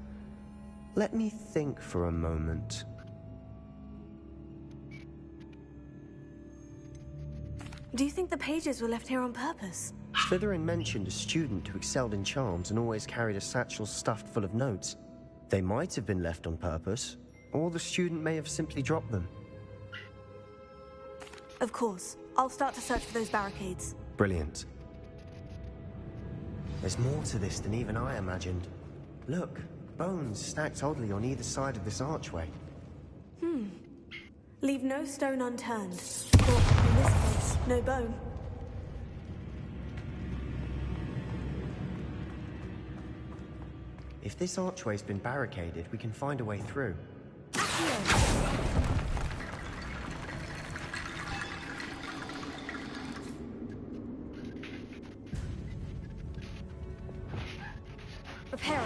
let me think for a moment. Do you think the pages were left here on purpose? Slytherin mentioned a student who excelled in charms and always carried a satchel stuffed full of notes. They might have been left on purpose, or the student may have simply dropped them. Of course. I'll start to search for those barricades. Brilliant. There's more to this than even I imagined. Look, bones stacked oddly on either side of this archway. Leave no stone unturned. Or, in this case, no bone. If this archway's been barricaded, we can find a way through. Repairer.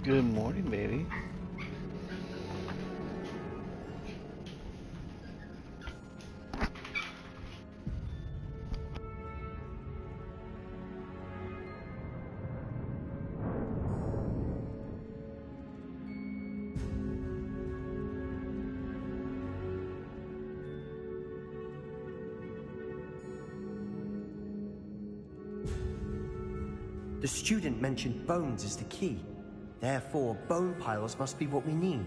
Good morning, baby. The student mentioned bones as the key. Therefore, bone piles must be what we need.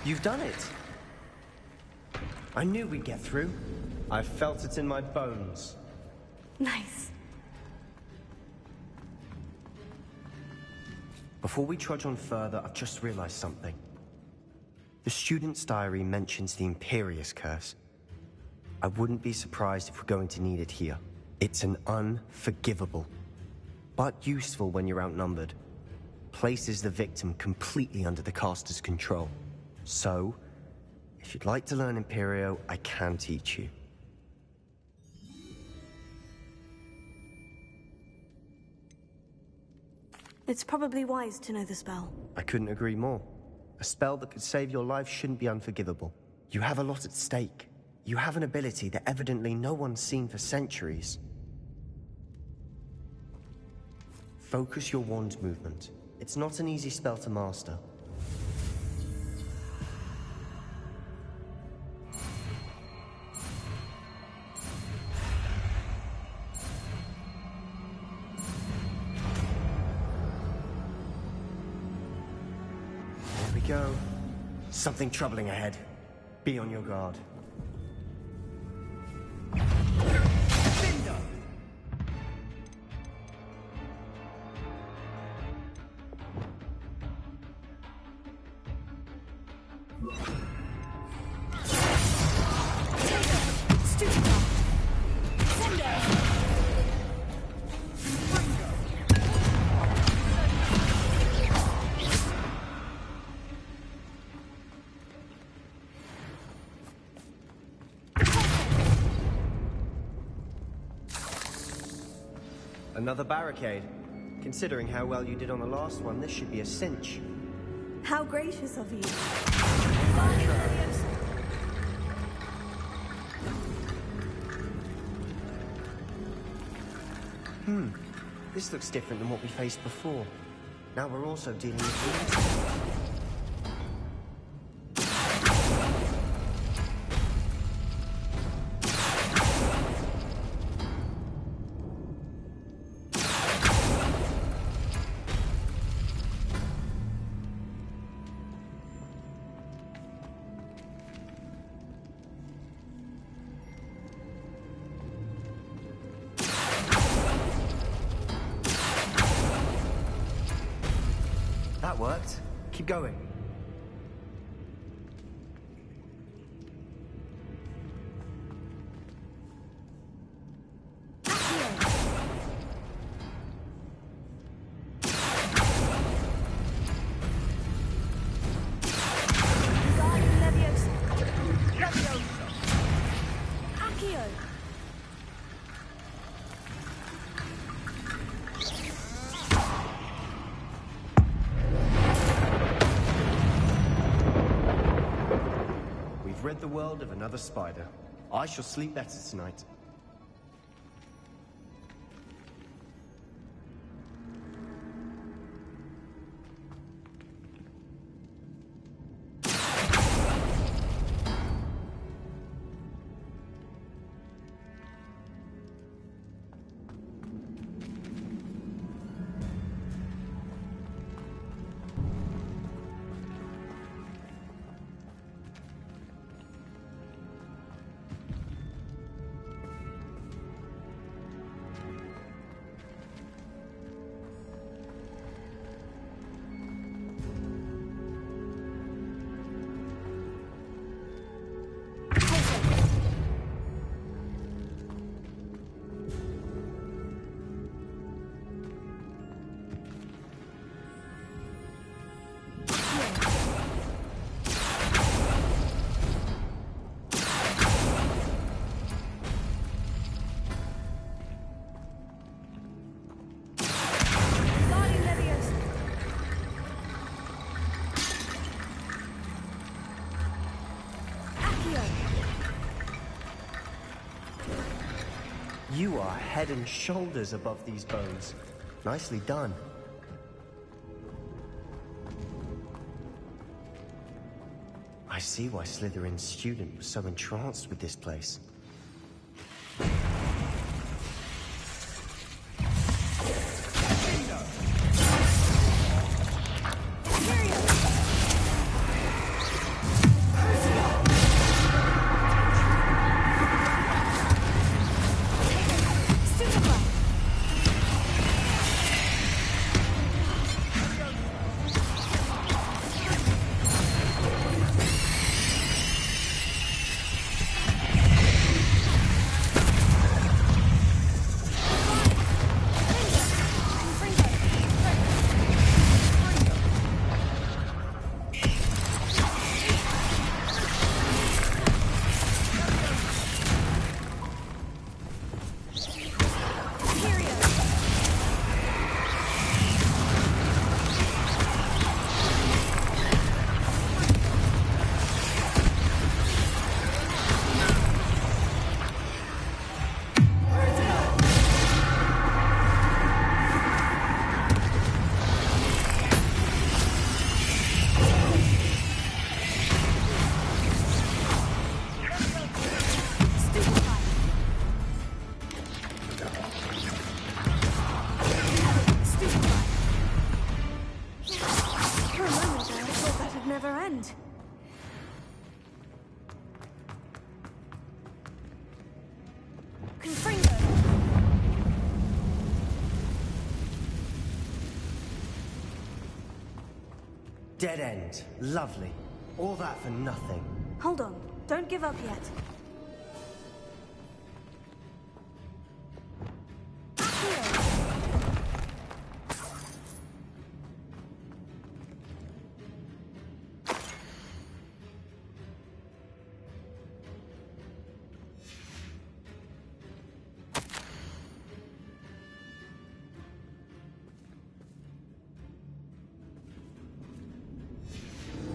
You've done it! I knew we'd get through. I felt it in my bones. Nice. Before we trudge on further, I've just realized something. The student's diary mentions the Imperious Curse. I wouldn't be surprised if we're going to need it here. It's an unforgivable, but useful when you're outnumbered. Places the victim completely under the caster's control. So, if you'd like to learn Imperio, I can teach you. It's probably wise to know the spell. I couldn't agree more. A spell that could save your life shouldn't be unforgivable. You have a lot at stake. You have an ability that evidently no one's seen for centuries. Focus your wand movement. It's not an easy spell to master. There we go. Something troubling ahead. Be on your guard. Another barricade. Considering how well you did on the last one, this should be a cinch. How gracious of you. This looks different than what we faced before. Now we're also dealing with... That worked. Keep going. Rid the world of another spider. I shall sleep better tonight. You are head and shoulders above these bones. Nicely done. I see why Slytherin's student was so entranced with this place. end. Confringo! Dead end. Lovely. All that for nothing. Hold on. Don't give up yet.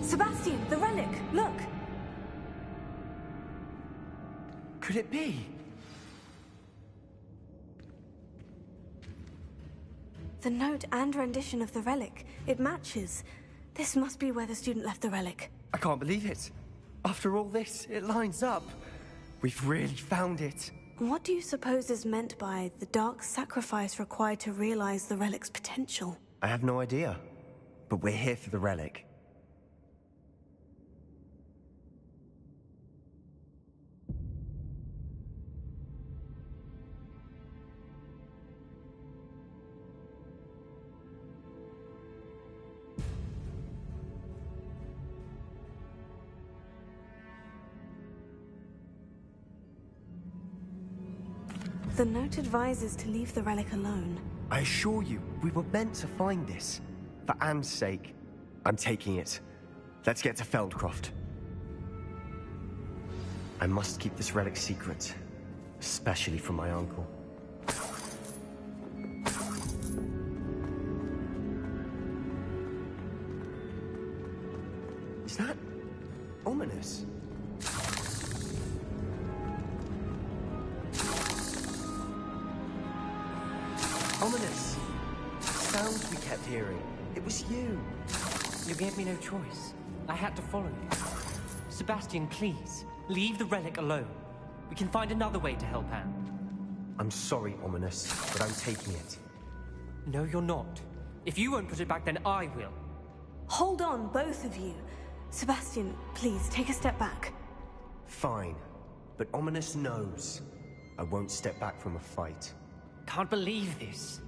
Sebastian, the relic! Look! Could it be? The note and rendition of the relic. It matches. This must be where the student left the relic. I can't believe it. After all this, it lines up. We've really found it. What do you suppose is meant by the dark sacrifice required to realize the relic's potential? I have no idea. But we're here for the relic. The note advises to leave the relic alone. I assure you, we were meant to find this. For Anne's sake, I'm taking it. Let's get to Feldcroft. I must keep this relic secret, especially from my uncle. Is that ominous? Ominous. Sounds we kept hearing. It was you. You gave me no choice. I had to follow you. Sebastian, please, leave the relic alone. We can find another way to help Anne. I'm sorry, Ominous, but I'm taking it. No, you're not. If you won't put it back, then I will. Hold on, both of you. Sebastian, please, take a step back. Fine. But Ominous knows. I won't step back from a fight. Can't believe this.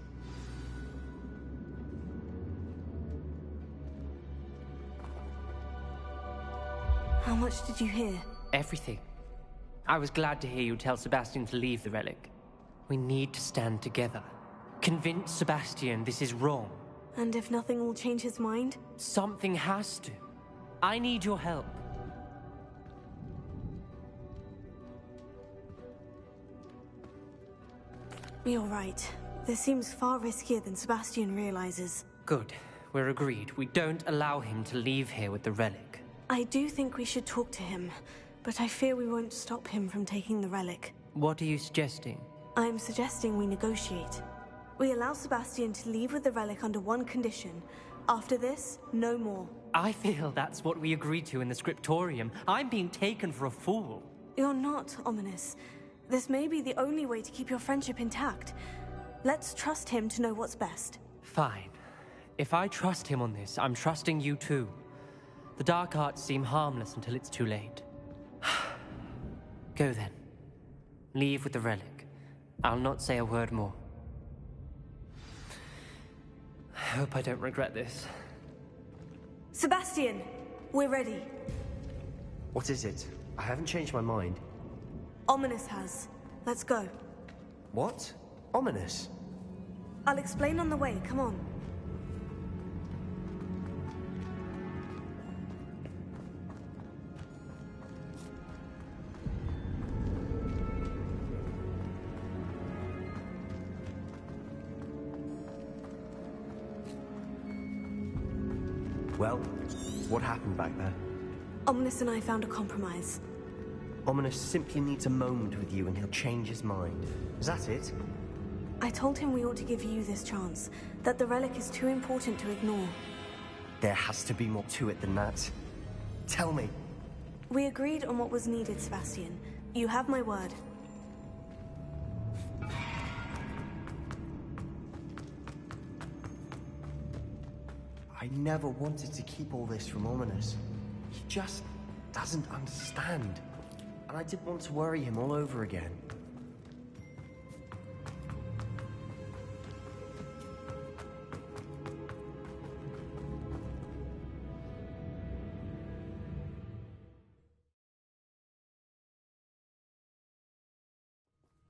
How much did you hear? Everything. I was glad to hear you tell Sebastian to leave the relic. We need to stand together. Convince Sebastian this is wrong. And if nothing will change his mind? Something has to. I need your help. You're right. This seems far riskier than Sebastian realizes. Good. We're agreed. We don't allow him to leave here with the relic. I do think we should talk to him, but I fear we won't stop him from taking the relic. What are you suggesting? I'm suggesting we negotiate. We allow Sebastian to leave with the relic under one condition. After this, no more. I feel that's what we agreed to in the scriptorium. I'm being taken for a fool. You're not, Ominous. This may be the only way to keep your friendship intact. Let's trust him to know what's best. Fine. If I trust him on this, I'm trusting you too. The dark arts seem harmless until it's too late. Go then. Leave with the relic. I'll not say a word more. I hope I don't regret this. Sebastian, we're ready. What is it? I haven't changed my mind. Ominous has. Let's go. What? Ominous? I'll explain on the way, come on. Well, what happened back there? Ominous and I found a compromise. Ominous simply needs a moment with you and he'll change his mind. Is that it? I told him we ought to give you this chance, that the relic is too important to ignore. There has to be more to it than that. Tell me. We agreed on what was needed, Sebastian. You have my word. I never wanted to keep all this from Ominous. He just doesn't understand. And I didn't want to worry him all over again.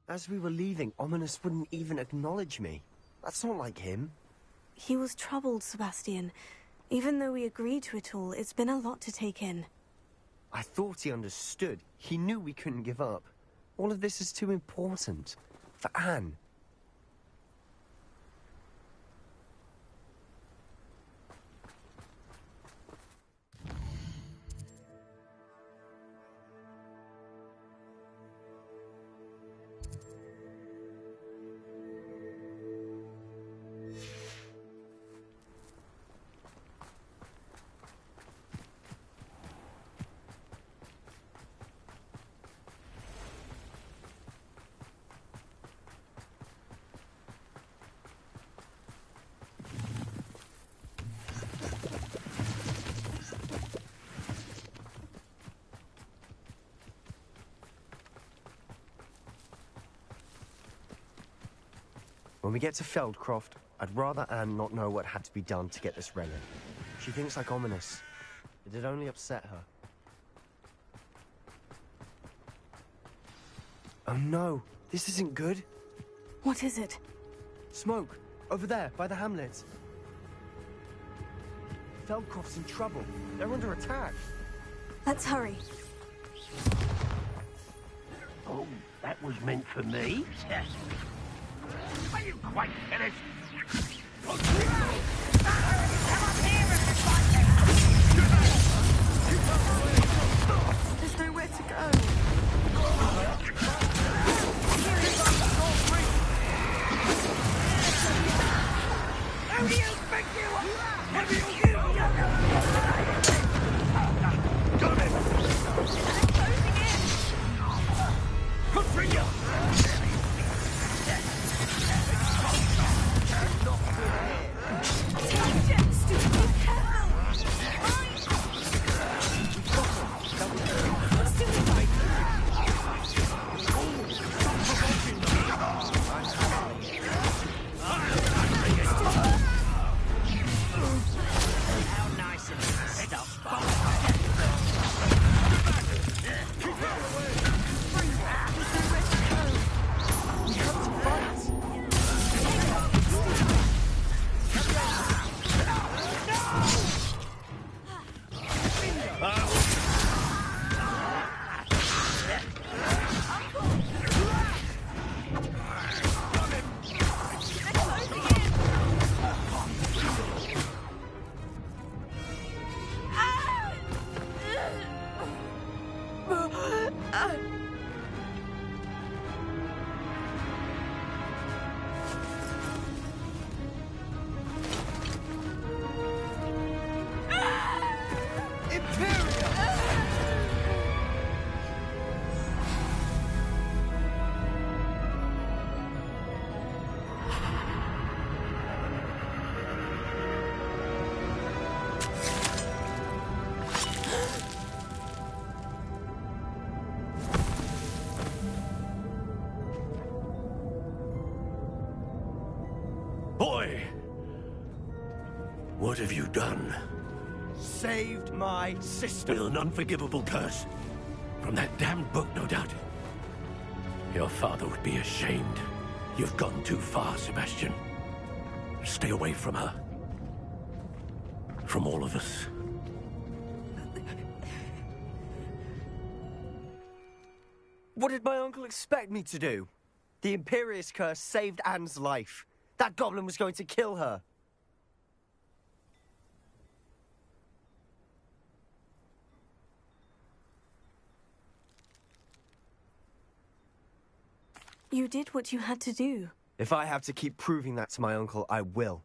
As we were leaving, Ominous wouldn't even acknowledge me. That's not like him. He was troubled, Sebastian. Even though we agreed to it all, it's been a lot to take in. I thought he understood. He knew we couldn't give up. All of this is too important. For Anne. When we get to Feldcroft, I'd rather Anne not know what had to be done to get this relic. She thinks like Ominous. It'd only upset her. Oh no, this isn't good. What is it? Smoke, over there, by the hamlet. Feldcroft's in trouble. They're under attack. Let's hurry. Oh, that was meant for me? Are you quite finished? There's nowhere to go. Who do you think you are? What do you got it! They're closing in! Good for you! Boy! What have you done? Saved my sister. With an unforgivable curse. From that damned book, no doubt. Your father would be ashamed. You've gone too far, Sebastian. Stay away from her. From all of us. What did my uncle expect me to do? The Imperious curse saved Anne's life. That goblin was going to kill her. You did what you had to do. If I have to keep proving that to my uncle, I will.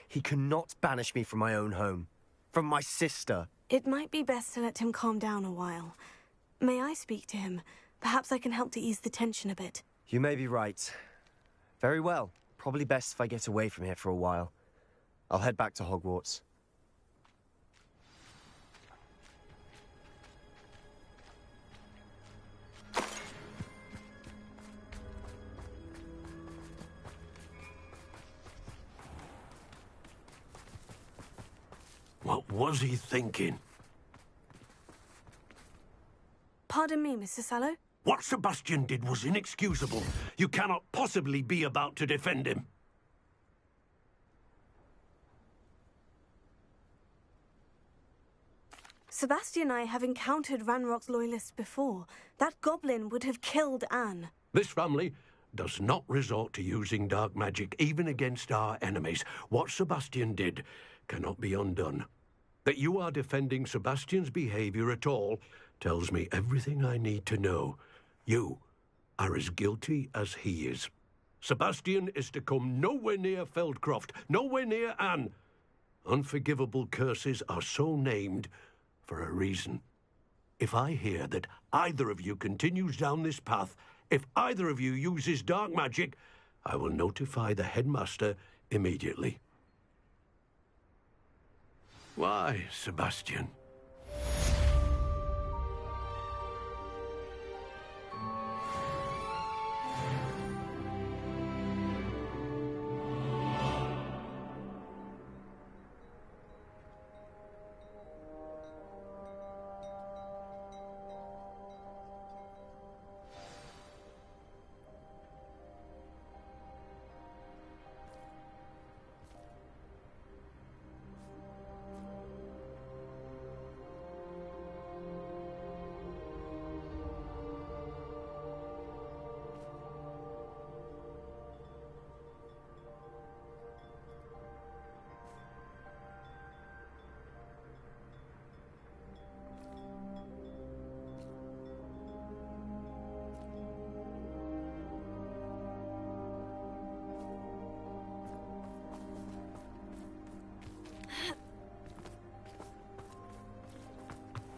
He cannot banish me from my own home. From my sister. It might be best to let him calm down a while. May I speak to him? Perhaps I can help to ease the tension a bit. You may be right. Very well. Probably best if I get away from here for a while. I'll head back to Hogwarts. What was he thinking? Pardon me, Mr. Sallow? What Sebastian did was inexcusable. You cannot possibly be about to defend him. Sebastian and I have encountered Ranrock's loyalists before. That goblin would have killed Anne. This family does not resort to using dark magic, even against our enemies. What Sebastian did cannot be undone. That you are defending Sebastian's behavior at all tells me everything I need to know. You are as guilty as he is. Sebastian is to come nowhere near Feldcroft, nowhere near Anne. Unforgivable curses are so named for a reason. If I hear that either of you continues down this path, if either of you uses dark magic, I will notify the headmaster immediately. Why, Sebastian?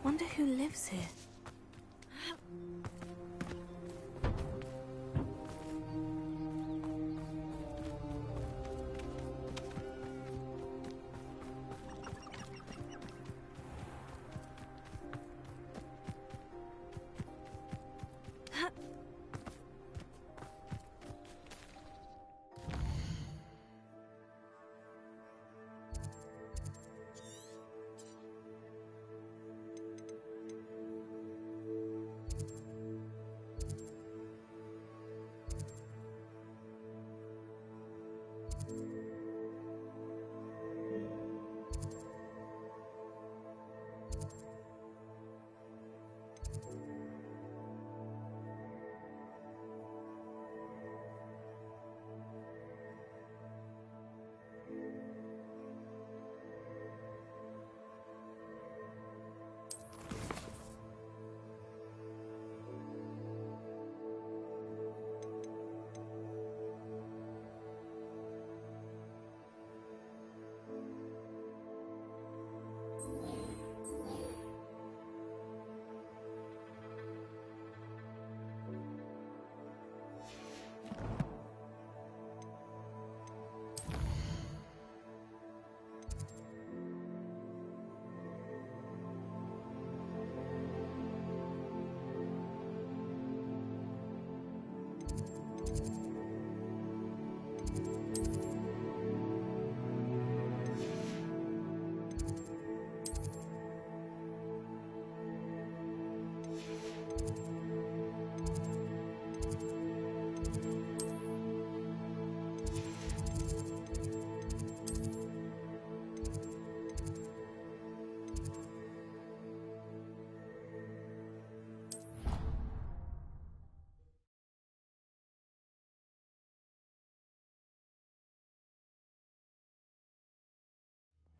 Wonder who lives here.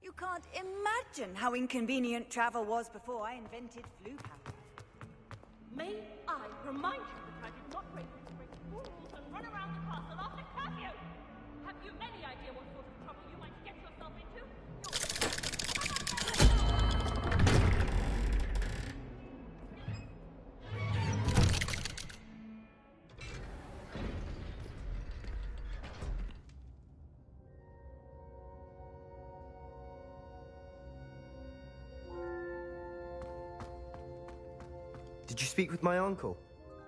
You can't imagine how inconvenient travel was before I invented flu power. May I remind you that I did not break rules and run around the castle after curfew? Have you any idea what sort of trouble you might get yourself into? Did you speak with my uncle?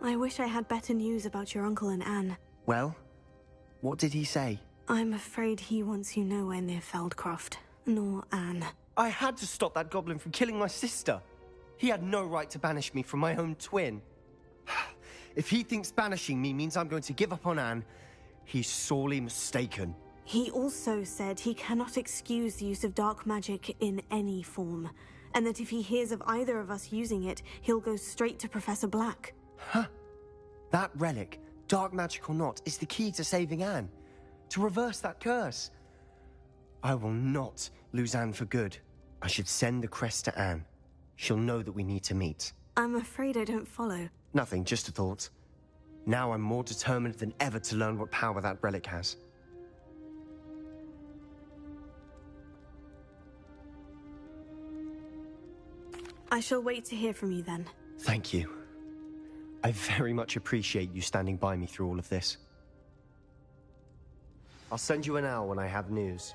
I wish I had better news about your uncle and Anne. Well, what did he say? I'm afraid he wants you nowhere near Feldcroft. nor Anne. I had to stop that goblin from killing my sister. He had no right to banish me from my own twin. If he thinks banishing me means I'm going to give up on Anne, he's sorely mistaken. He also said he cannot excuse the use of dark magic in any form, and that if he hears of either of us using it, he'll go straight to Professor Black. Huh? That relic, dark magic or not, is the key to saving Anne. To reverse that curse. I will not lose Anne for good. I should send the crest to Anne. She'll know that we need to meet. I'm afraid I don't follow. Nothing, just a thought. Now I'm more determined than ever to learn what power that relic has. I shall wait to hear from you then. Thank you. I very much appreciate you standing by me through all of this. I'll send you an owl when I have news.